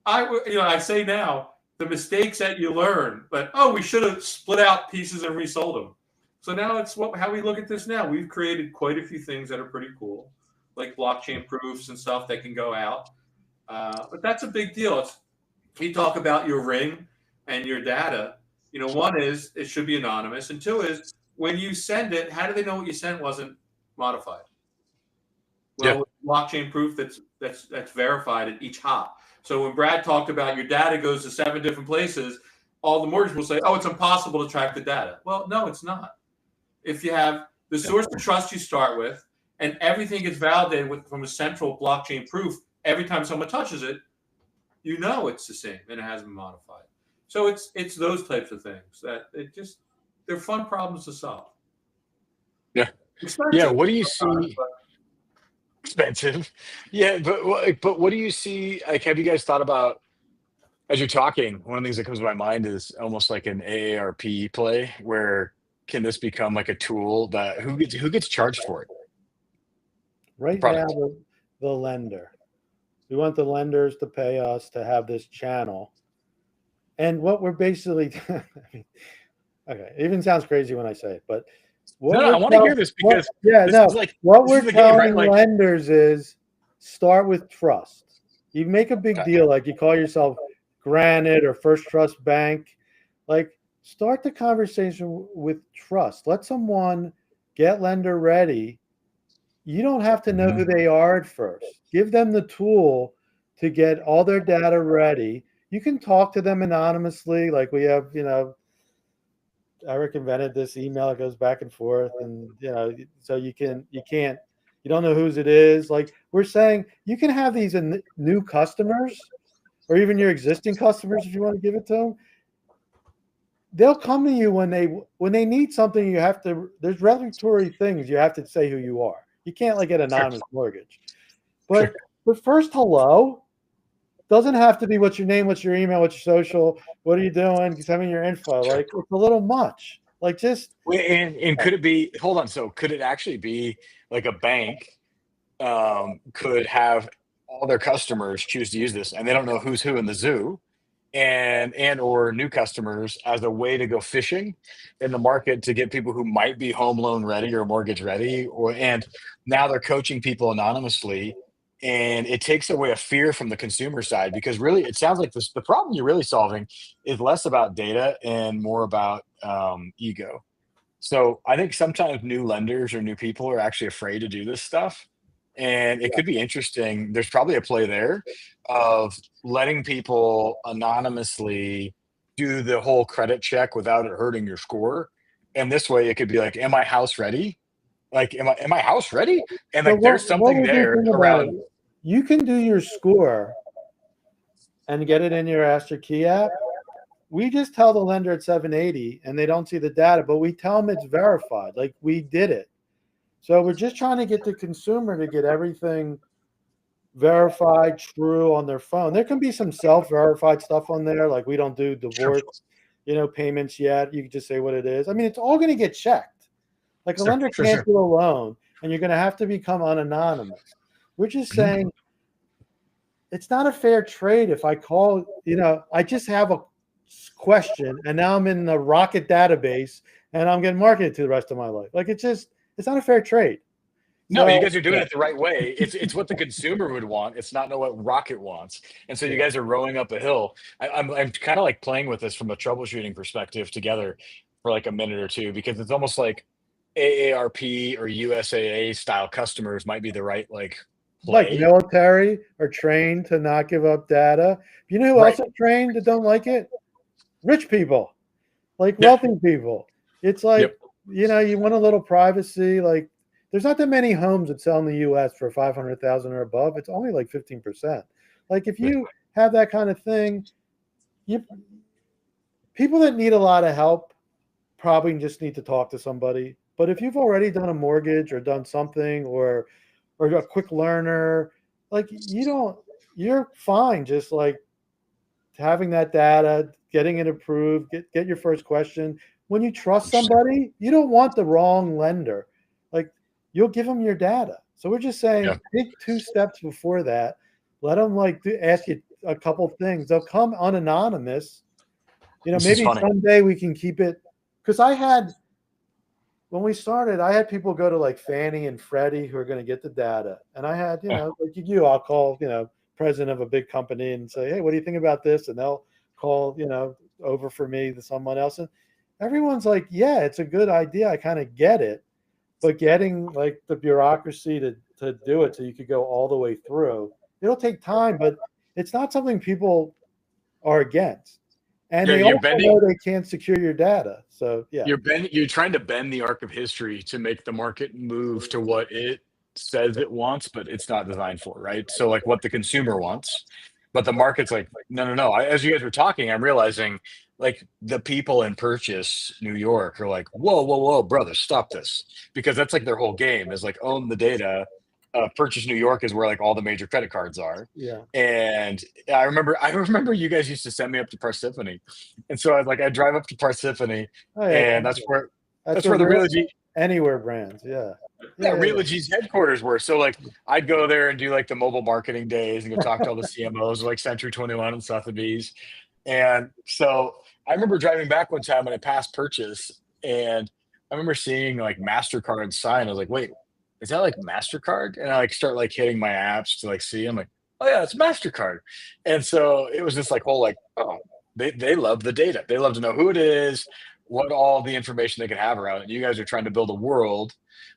I say now, the mistakes that you learn, but we should have split out pieces and resold them. So now it's how we look at this now. We've created quite a few things that are pretty cool, like blockchain proofs and stuff that can go out. But that's a big deal. You talk about your ring and your data. One is it should be anonymous, and two is when you send it, how do they know what you sent wasn't modified? Well, with blockchain proof that's verified at each hop. So when Brad talked about your data goes to 7 different places, all the mortgage will say, "Oh, it's impossible to track the data." Well, no, it's not. If you have the source of trust you start with, and everything gets validated from a central blockchain proof, every time someone touches it, it's the same and it hasn't been modified. So it's those types of things that they're fun problems to solve. Yeah. Expensive. Yeah. What do you see? Expensive. Yeah, but what do you see? Like, have you guys thought about, as you're talking, one of the things that comes to my mind is almost like an AARP play, where can this become like a tool that who gets charged for it? Right now, the lender. We want the lenders to pay us to have this channel. And what we're basically, okay, it even sounds crazy when I say it, but I want to hear this because what we're telling right? lenders is start with trust. You make a big deal, like you call yourself Granite or First Trust Bank, like start the conversation with trust. Let someone get lender ready. You don't have to know who they are at first. Give them the tool to get all their data ready. You can talk to them anonymously, like we have, Eric invented this email that goes back and forth, and so you don't know whose it is. Like we're saying, you can have these new customers, or even your existing customers, if you want to give it to them. They'll come to you when they need something. There's regulatory things you have to say who you are. You can't get anonymous mortgage, but the first hello doesn't have to be what's your name, what's your email, what's your social, what are you doing? Send me your info. Like it's a little much. Like just and could it be? Hold on. So could it actually be like a bank could have all their customers choose to use this, and they don't know who's who in the zoo, and or new customers as a way to go fishing in the market to get people who might be home loan ready or mortgage ready, and now they're coaching people anonymously and it takes away a fear from the consumer side, because really it sounds like the problem you're really solving is less about data and more about ego. So I think sometimes new lenders or new people are actually afraid to do this stuff. And it could be interesting. There's probably a play there of letting people anonymously do the whole credit check without it hurting your score. And this way it could be like, am I house ready? Like, am I house ready? And So like there's what something would you there think about it? around. You can do your score and get it in your Aster Key app. We just tell the lender it's 780 and they don't see the data, but we tell them it's verified. Like we did it. So we're just trying to get the consumer to get everything verified, true on their phone. There can be some self-verified stuff on there, like we don't do divorce, payments yet. You can just say what it is. I mean, it's all going to get checked. Like a lender can't do a loan, and you're going to have to become anonymous. We're just saying it's not a fair trade if I call, I just have a question, and now I'm in the Rocket database, and I'm getting marketed to the rest of my life. Like it's not a fair trade. No, So, you guys are doing it the right way. It's what the consumer would want. It's not what Rocket wants. And so you guys are rowing up a hill. I'm kind of like playing with this from a troubleshooting perspective together for like a minute or two, because it's almost like AARP or USAA style customers might be the right like like play. military are trained to not give up data. You know who else are trained that don't like it? Rich people, like wealthy people. It's like, you want a little privacy. Like there's not that many homes that sell in the US for 500,000 or above. It's only like 15%. Like if you have that kind of thing, people that need a lot of help probably just need to talk to somebody. But if you've already done a mortgage or done something or a quick learner, like you're fine just like having that data, getting it approved, get your first question. When you trust somebody, you don't want the wrong lender. Like you'll give them your data. So we're just saying take 2 steps before that. Let them ask you a couple things. They'll come unanonymous. Maybe someday we can keep it, because when we started, I had people go to like Fannie and Freddie who are going to get the data. And I had, like I'll call, president of a big company and say, hey, what do you think about this? And they'll call, over for me to someone else. And everyone's like, yeah, it's a good idea. I kind of get it. But getting like the bureaucracy to do it so you could go all the way through, it'll take time, but it's not something people are against. And they also know they can't secure your data. So you're trying to bend the arc of history to make the market move to what it says it wants, but it's not designed for, right? So like what the consumer wants, but the market's like, no. As you guys were talking, I'm realizing like the people in Purchase New York are like, whoa, brother, stop this, because that's like their whole game is like own the data. Purchase New York is where like all the major credit cards are. Yeah. And I remember you guys used to send me up to Parsippany, and so I drive up to Parsippany, and that's where the Realogy Anywhere brands, Realogy's headquarters were. So like I'd go there and do like the mobile marketing days and go talk to all the CMOs like Century 21 and Sotheby's. And so I remember driving back one time when I passed Purchase, and I remember seeing like MasterCard sign. I was like, wait, is that like MasterCard? And I like start like hitting my apps to like see. I'm like, oh yeah, it's MasterCard. And so it was just like whole like, oh, they love the data. They love to know who it is, what all the information they can have around it. You guys are trying to build a world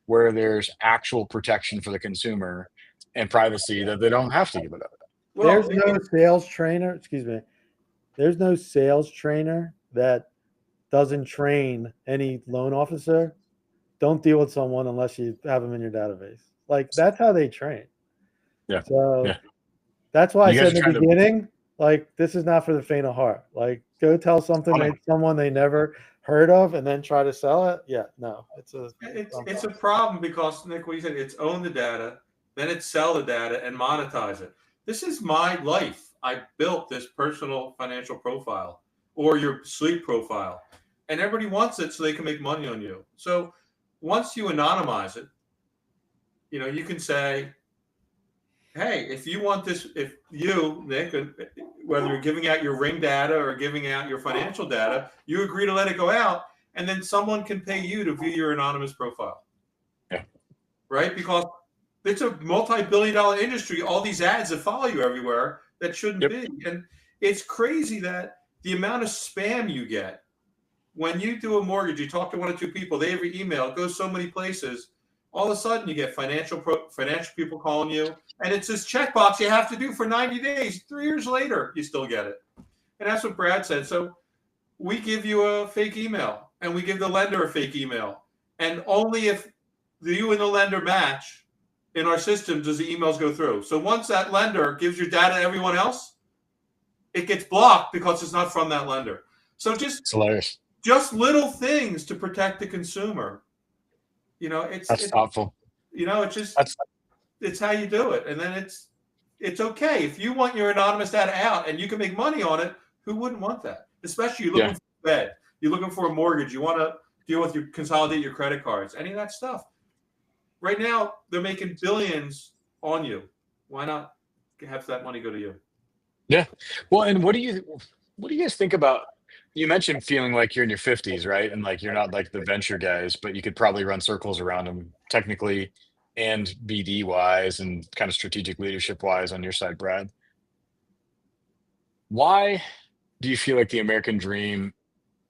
where there's actual protection for the consumer and privacy that they don't have to give it up. There's no sales trainer, excuse me. There's no sales trainer that doesn't train any loan officer. Don't deal with someone unless you have them in your database. Like that's how they train. Yeah. So that's why I said in the beginning, like this is not for the faint of heart. Like go tell something to someone they never heard of and then try to sell it. Yeah, no, it's a problem because Nick, what you said, it's own the data, then it's sell the data and monetize it. This is my life. I built this personal financial profile or your sleep profile, and everybody wants it so they can make money on you. So once you anonymize it, you can say, hey, if you want this, if you, Nick, whether you're giving out your ring data or giving out your financial data, you agree to let it go out, and then someone can pay you to view your anonymous profile. Yeah. Right? Because It's a multi-billion-dollar industry. All these ads that follow you everywhere that shouldn't Yep. be, and it's crazy that the amount of spam you get when you do a mortgage. You talk to one or two people, they have your email, it goes so many places. All of a sudden, you get financial people calling you, and it's this checkbox you have to do for 90 days. 3 years later, you still get it, and that's what Brad said. So we give you a fake email, and we give the lender a fake email, and only if you and the lender match in our system does the emails go through. So once that lender gives your data to everyone else, it gets blocked because it's not from that lender. So It's hilarious. just little things to protect the consumer. That's thoughtful. It's how you do it, and then it's okay if you want your anonymous data out and you can make money on it. Who wouldn't want that? Especially you're looking for a bed, you're looking for a mortgage, you want to deal with consolidate your credit cards, any of that stuff. Right now, they're making billions on you. Why not have that money go to you? Yeah. Well, and what do you guys think about? You mentioned feeling like you're in your 50s, right? And like you're not like the venture guys, but you could probably run circles around them technically and BD wise and kind of strategic leadership wise on your side, Brad. Why do you feel like the American dream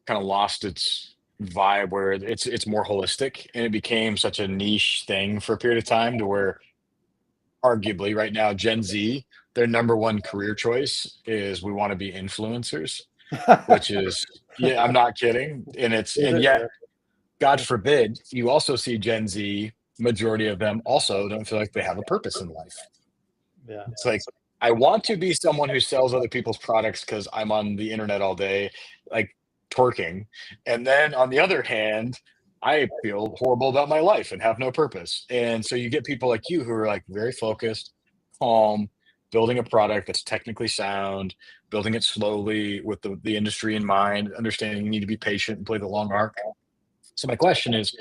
kind of lost its vibe where it's more holistic and it became such a niche thing for a period of time to where arguably right now Gen Z, their number one career choice is we want to be influencers, which is yeah, I'm not kidding. And yet, God forbid, you also see Gen Z, majority of them also don't feel like they have a purpose in life. Yeah. It's like I want to be someone who sells other people's products because I'm on the internet all day, like twerking. And then on the other hand, I feel horrible about my life and have no purpose. And so you get people like you who are like very focused, calm, building a product that's technically sound, building it slowly with the industry in mind, understanding you need to be patient and play the long arc. So my question is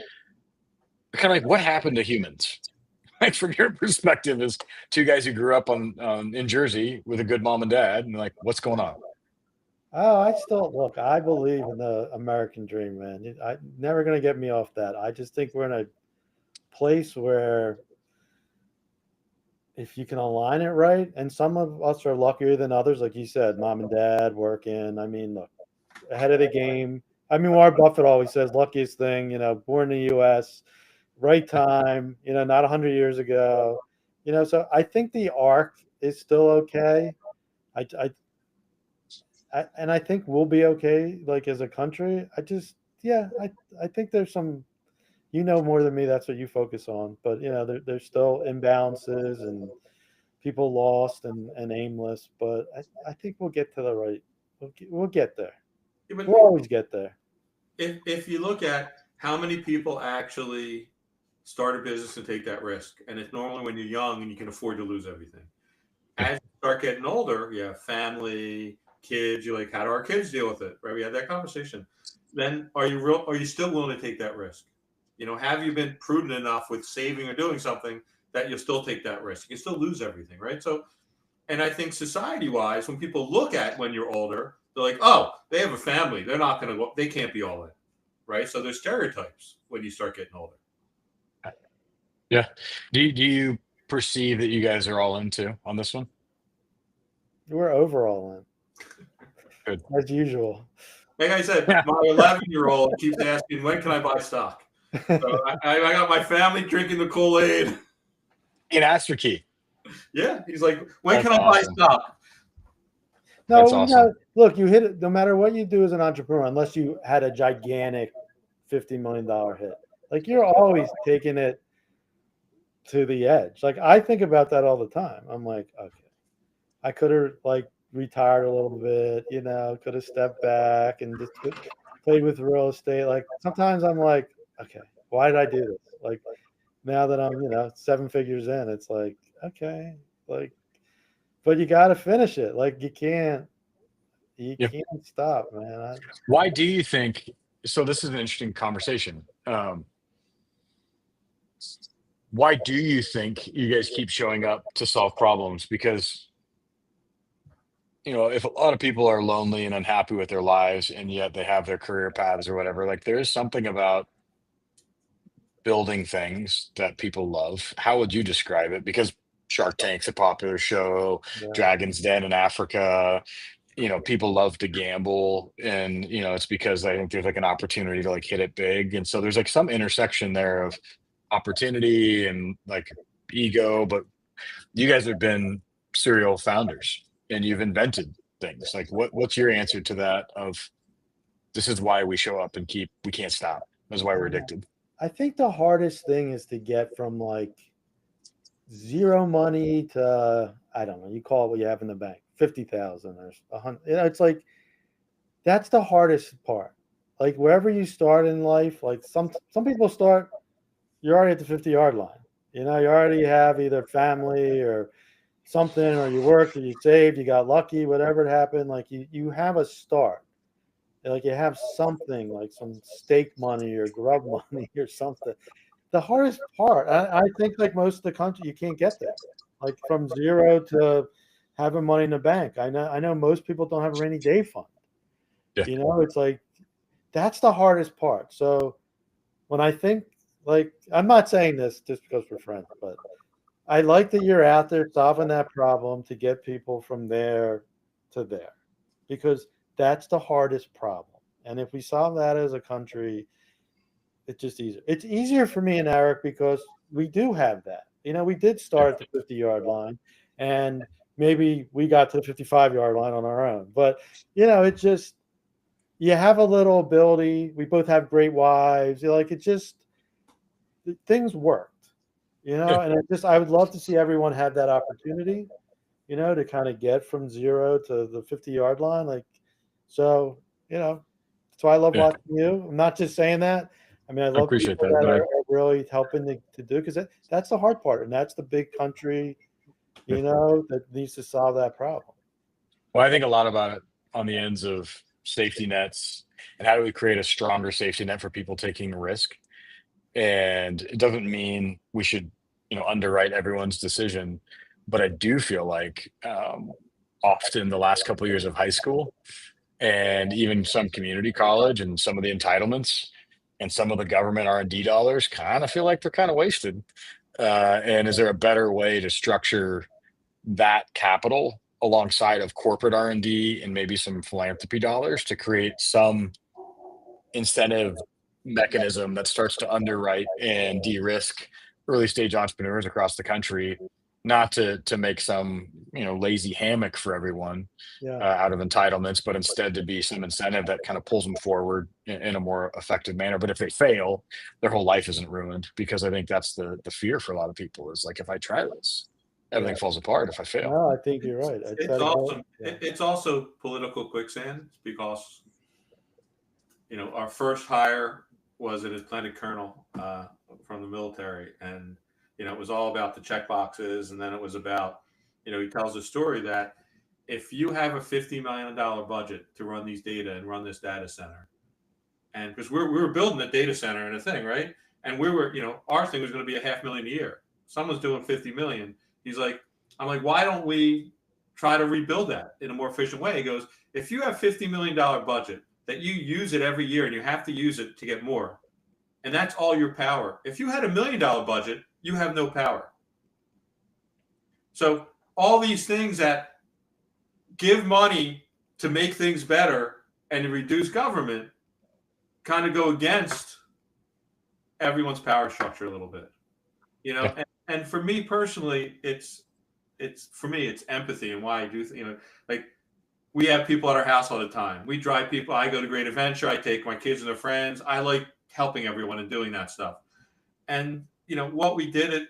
kind of like what happened to humans? Like from your perspective as two guys who grew up on in Jersey with a good mom and dad, and like, what's going on? Oh, I still look. I believe in the American dream, man. I never gonna get me off that. I just think we're in a place where if you can align it right, and some of us are luckier than others, like you said, mom and dad working. I mean, look, ahead of the game. I mean, Warren Buffett always says, luckiest thing, born in the U.S., right time, not 100 years ago. So I think the arc is still okay. I, I, and I think we'll be okay, like as a country. Yeah, I think there's some, more than me. That's what you focus on, but there's still imbalances and people lost and aimless. But I think we'll get to the right. We'll get there. Yeah, but We'll always get there. if you look at how many people actually start a business and take that risk, and it's normally when you're young and you can afford to lose everything. Yeah. As you start getting older, you have family, kids. You're like, how do our kids deal with it? Right? We had that conversation. Then are you still willing to take that risk? Have you been prudent enough with saving or doing something that you'll still take that risk? You can still lose everything, right? So, and I think society-wise, when people look at when you're older, they're like, oh, they have a family. They're not going to, they can't be all in, right? So there's stereotypes when you start getting older. Yeah. Do you perceive that you guys are all into on this one? We're overall in. Good. As usual. Like I said, my 11-year-old keeps asking, when can I buy stock? So I got my family drinking the Kool-Aid. In Aster Key. Yeah. He's like, when That's can I buy awesome. stock? No, That's awesome. look, you hit it no matter what you do as an entrepreneur, unless you had a gigantic $50 million hit. Like you're always taking it to the edge. Like I think about that all the time. I'm like, okay, I could have like retired a little bit, could have stepped back and just played with real estate. Like sometimes I'm like, okay, why did I do this? Like now that I'm, 7 figures in, it's like, okay, like, but you got to finish it. Like you can't stop, man. Why do you think? So this is an interesting conversation. Why do you think you guys keep showing up to solve problems? Because if a lot of people are lonely and unhappy with their lives, and yet they have their career paths or whatever, like there is something about building things that people love, how would you describe it? Because Shark Tank's a popular show, Yeah. Dragon's Den in Africa, people love to gamble, and it's because I think there's like an opportunity to like hit it big. And so there's like some intersection there of opportunity and like ego, but you guys have been serial founders and you've invented things. Like what's your answer to that of this is why we show up and we can't stop. This is why we're addicted. I think the hardest thing is to get from like zero money to, I don't know, you call it what you have in the bank, 50,000 or 100. It's like, that's the hardest part. Like wherever you start in life, like some people start, you're already at the 50-yard line. You already have either family or something, or you worked or you saved, you got lucky, whatever it happened. Like you have a start. Like you have something like some stake money or grub money or something. The hardest part, I think, like most of the country, you can't get there. Like from zero to having money in the bank. I know most people don't have a rainy day fund. Yeah. It's like that's the hardest part. So when I think, like, I'm not saying this just because we're friends, but I like that you're out there solving that problem to get people from there to there, because that's the hardest problem. And if we solve that as a country, it's just easier. It's easier for me and Eric because we do have that. We did start at the 50-yard line, and maybe we got to the 55-yard line on our own. But, it's just, you have a little ability. We both have great wives. It just, things worked, and I would love to see everyone have that opportunity, to kind of get from zero to the 50-yard line. Like, so, that's why I love watching you. I'm not just saying that. I mean, I love appreciate people that. that are really helping to do, because that's the hard part, and that's the big country, that needs to solve that problem. Well, I think a lot about it on the ends of safety nets and how do we create a stronger safety net for people taking risk. And it doesn't mean we should, underwrite everyone's decision, but I do feel like often the last couple of years of high school and even some community college and some of the entitlements and some of the government R&D dollars kind of feel like they're kind of wasted. And is there a better way to structure that capital alongside of corporate R&D and maybe some philanthropy dollars to create some incentive mechanism that starts to underwrite and de-risk early stage entrepreneurs across the country, not to make some lazy hammock for everyone out of entitlements, but instead to be some incentive that kind of pulls them forward in a more effective manner. But if they fail, their whole life isn't ruined, because I think that's the fear for a lot of people is like, if I try this, everything falls apart if I fail. No, I think you're right. It's also political quicksand, because our first hire was an lieutenant colonel from the military, and it was all about the check boxes, and then it was about he tells a story that if you have a $50 million budget to run these data and run this data center, and because we were building a data center and a thing, right, and we were our thing was going to be $500,000 a year. Someone's doing 50 million. I'm like, why don't we try to rebuild that in a more efficient way? He goes, if you have $50 million budget that you use it every year and you have to use it to get more, and that's all your power. If you had $1 million budget, you have no power. So all these things that give money to make things better and to reduce government kind of go against everyone's power structure a little bit, and for me personally, it's empathy, and why I do, like, we have people at our house all the time. We drive people. I go to Great Adventure. I take my kids and their friends. I like helping everyone and doing that stuff. And, what we did at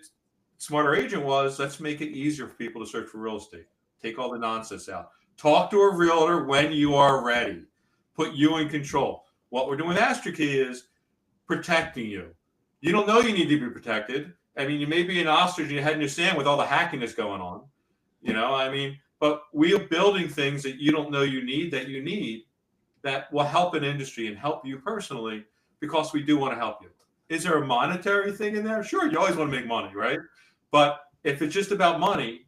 Smarter Agent was, let's make it easier for people to search for real estate. Take all the nonsense out. Talk to a realtor when you are ready. Put you in control. What we're doing with AstroKey is protecting you. You don't know you need to be protected. I mean, you may be an ostrich in your head in your sand with all the hacking that's going on. But we are building things that you don't know you need that will help an industry and help you personally, because we do want to help you. Is there a monetary thing in there? Sure, you always want to make money, right? But if it's just about money,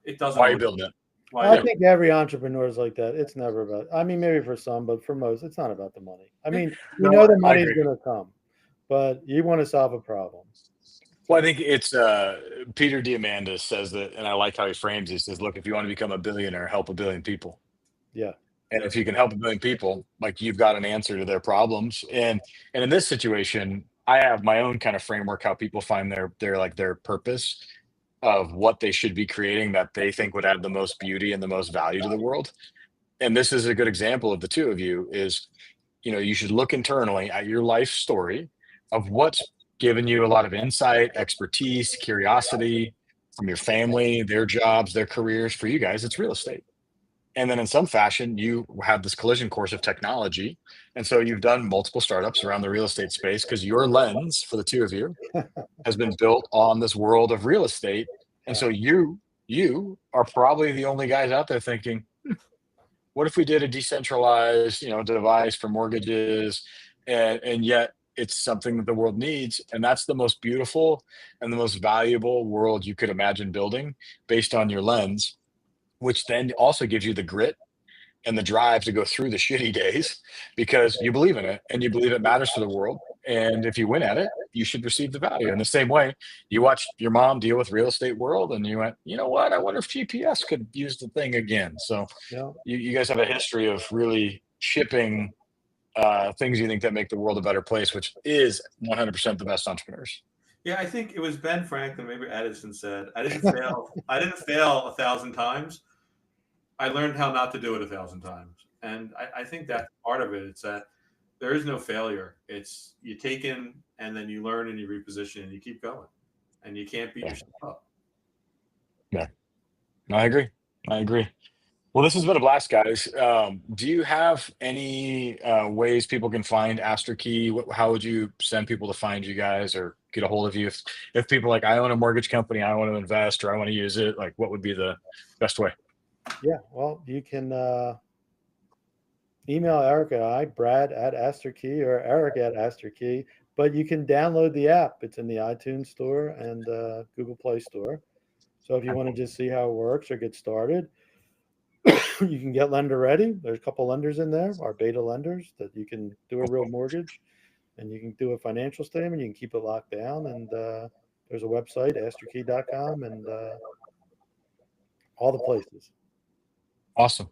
it doesn't. Why are you building it? I think every entrepreneur is like that. It's never about, maybe for some, but for most, it's not about the money. I mean, the money is going to come. but you want to solve a problem. Well, I think it's Peter Diamandis says that, and I like how he frames it. He says, "Look, if you want to become a billionaire, help a billion people." Yeah. And if you can help a billion people, like you've got an answer to their problems. And in this situation, I have my own kind of framework how people find their purpose of what they should be creating that they think would add the most beauty and the most value to the world. And this is a good example of the two of you is, you should look internally at your life story of what's given you a lot of insight, expertise, curiosity from your family, their jobs, their careers. For you guys, it's real estate. And then in some fashion, you have this collision course of technology. And so you've done multiple startups around the real estate space because your lens for the two of you has been built on this world of real estate. And so you are probably the only guys out there thinking, what if we did a decentralized, device for mortgages, and yet it's something that the world needs, and that's the most beautiful and the most valuable world you could imagine building based on your lens, which then also gives you the grit and the drive to go through the shitty days because you believe in it and you believe it matters to the world. And if you win at it, you should receive the value. In the same way, you watched your mom deal with real estate world and you went, you know what? I wonder if GPS could use the thing again. So Yeah. you guys have a history of really shipping things you think that make the world a better place, which is 100% the best entrepreneurs. Yeah, I think it was Ben Franklin, maybe Edison said, I didn't fail 1,000 times. I learned how not to do it 1,000 times. And I think that's part of it. It's that there is no failure. It's you take in and then you learn and you reposition and you keep going. And you can't beat yourself up. Yeah. No, I agree. Well, this has been a blast, guys. Do you have any ways people can find Aster Key? How would you send people to find you guys or get a hold of you? If people are like, I own a mortgage company, I want to invest or I want to use it, like what would be the best way? Yeah. Well, you can email Eric and I, Brad at Aster Key or Eric at Aster Key, but you can download the app. It's in the iTunes store and Google Play store. So if you want to just see how it works or get started, you can get lender ready. There's a couple lenders in there, our beta lenders, that you can do a real mortgage and you can do a financial statement. You can keep it locked down. And there's a website, asterkey.com, and all the places. Awesome.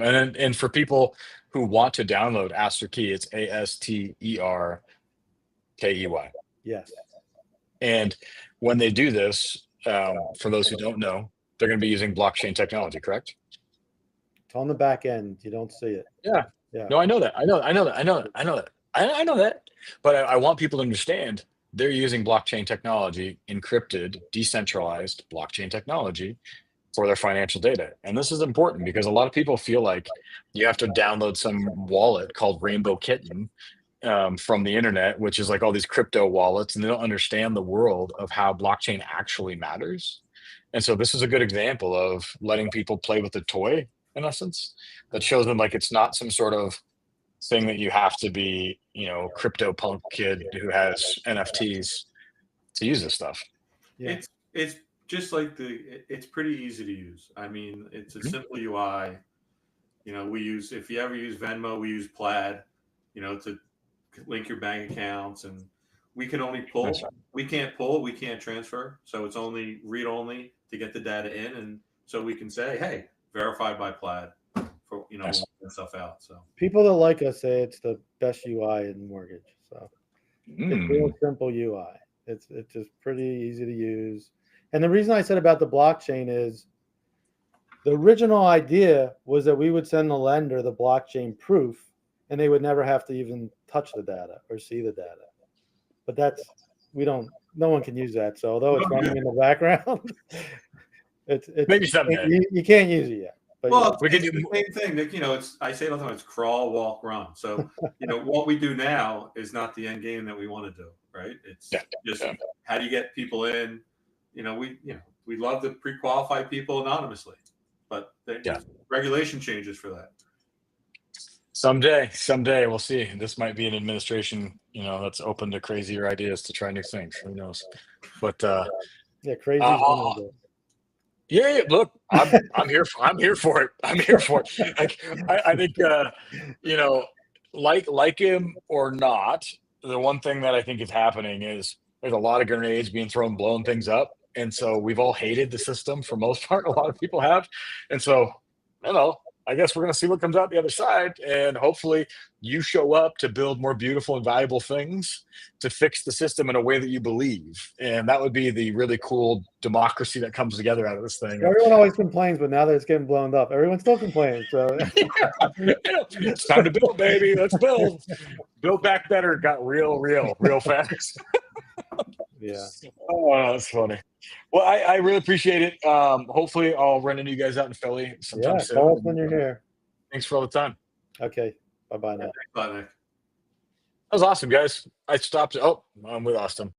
And for people who want to download Aster Key, it's ASTERKEY. Yes. And when they do this, for those who don't know, they're going to be using blockchain technology, correct? It's on the back end. You don't see it. Yeah. Yeah. No, I know that. I know that. But I want people to understand they're using blockchain technology, encrypted, decentralized blockchain technology for their financial data. And this is important because a lot of people feel like you have to download some wallet called Rainbow Kitten from the internet, which is like all these crypto wallets, and they don't understand the world of how blockchain actually matters. And so this is a good example of letting people play with the toy, in essence, that shows them like it's not some sort of thing that you have to be, crypto punk kid who has NFTs to use this stuff. Yeah. It's just like it's pretty easy to use. I mean, it's a simple UI. If you ever use Venmo, we use Plaid, to link your bank accounts, and we can only pull. That's right. We can't pull, we can't transfer. So it's only read only to get the data in. And so we can say, hey, verified by Plaid for, Nice. stuff out. So People that like us say it's the best UI in mortgage. So it's real simple UI. It's just pretty easy to use. And the reason I said about the blockchain is the original idea was that we would send the lender the blockchain proof and they would never have to even touch the data or see the data. But no one can use that. So although it's running in the background, it's Maybe someday. you can't use it yet. But well, we it's can the do same thing that, I say it all the time, it's crawl, walk, run. So, what we do now is not the end game that we want to do, right? It's just how do you get people in? We love to pre-qualify people anonymously, but regulation changes for that. Someday we'll see. This might be an administration, that's open to crazier ideas to try new things. Who knows? But crazy. yeah. Look, I'm here. I'm here for it. I'm here for it. Like, I think like him or not, the one thing that I think is happening is there's a lot of grenades being thrown, blowing things up. And so we've all hated the system for most part. A lot of people have. And so, I don't know. I guess we're going to see what comes out the other side. And hopefully you show up to build more beautiful and valuable things to fix the system in a way that you believe. And that would be the really cool democracy that comes together out of this thing. Everyone always complains, but now that it's getting blown up, everyone still complains. So It's time to build, baby. Let's build. Build Back Better got real fast. Yeah. Oh, that's funny. Well, I really appreciate it. Hopefully I'll run into you guys out in Philly sometime soon. Call us when you're here. Thanks for all the time. Okay. Bye-bye now. Bye, Nick. That was awesome, guys. I stopped. Oh, I'm with Austin.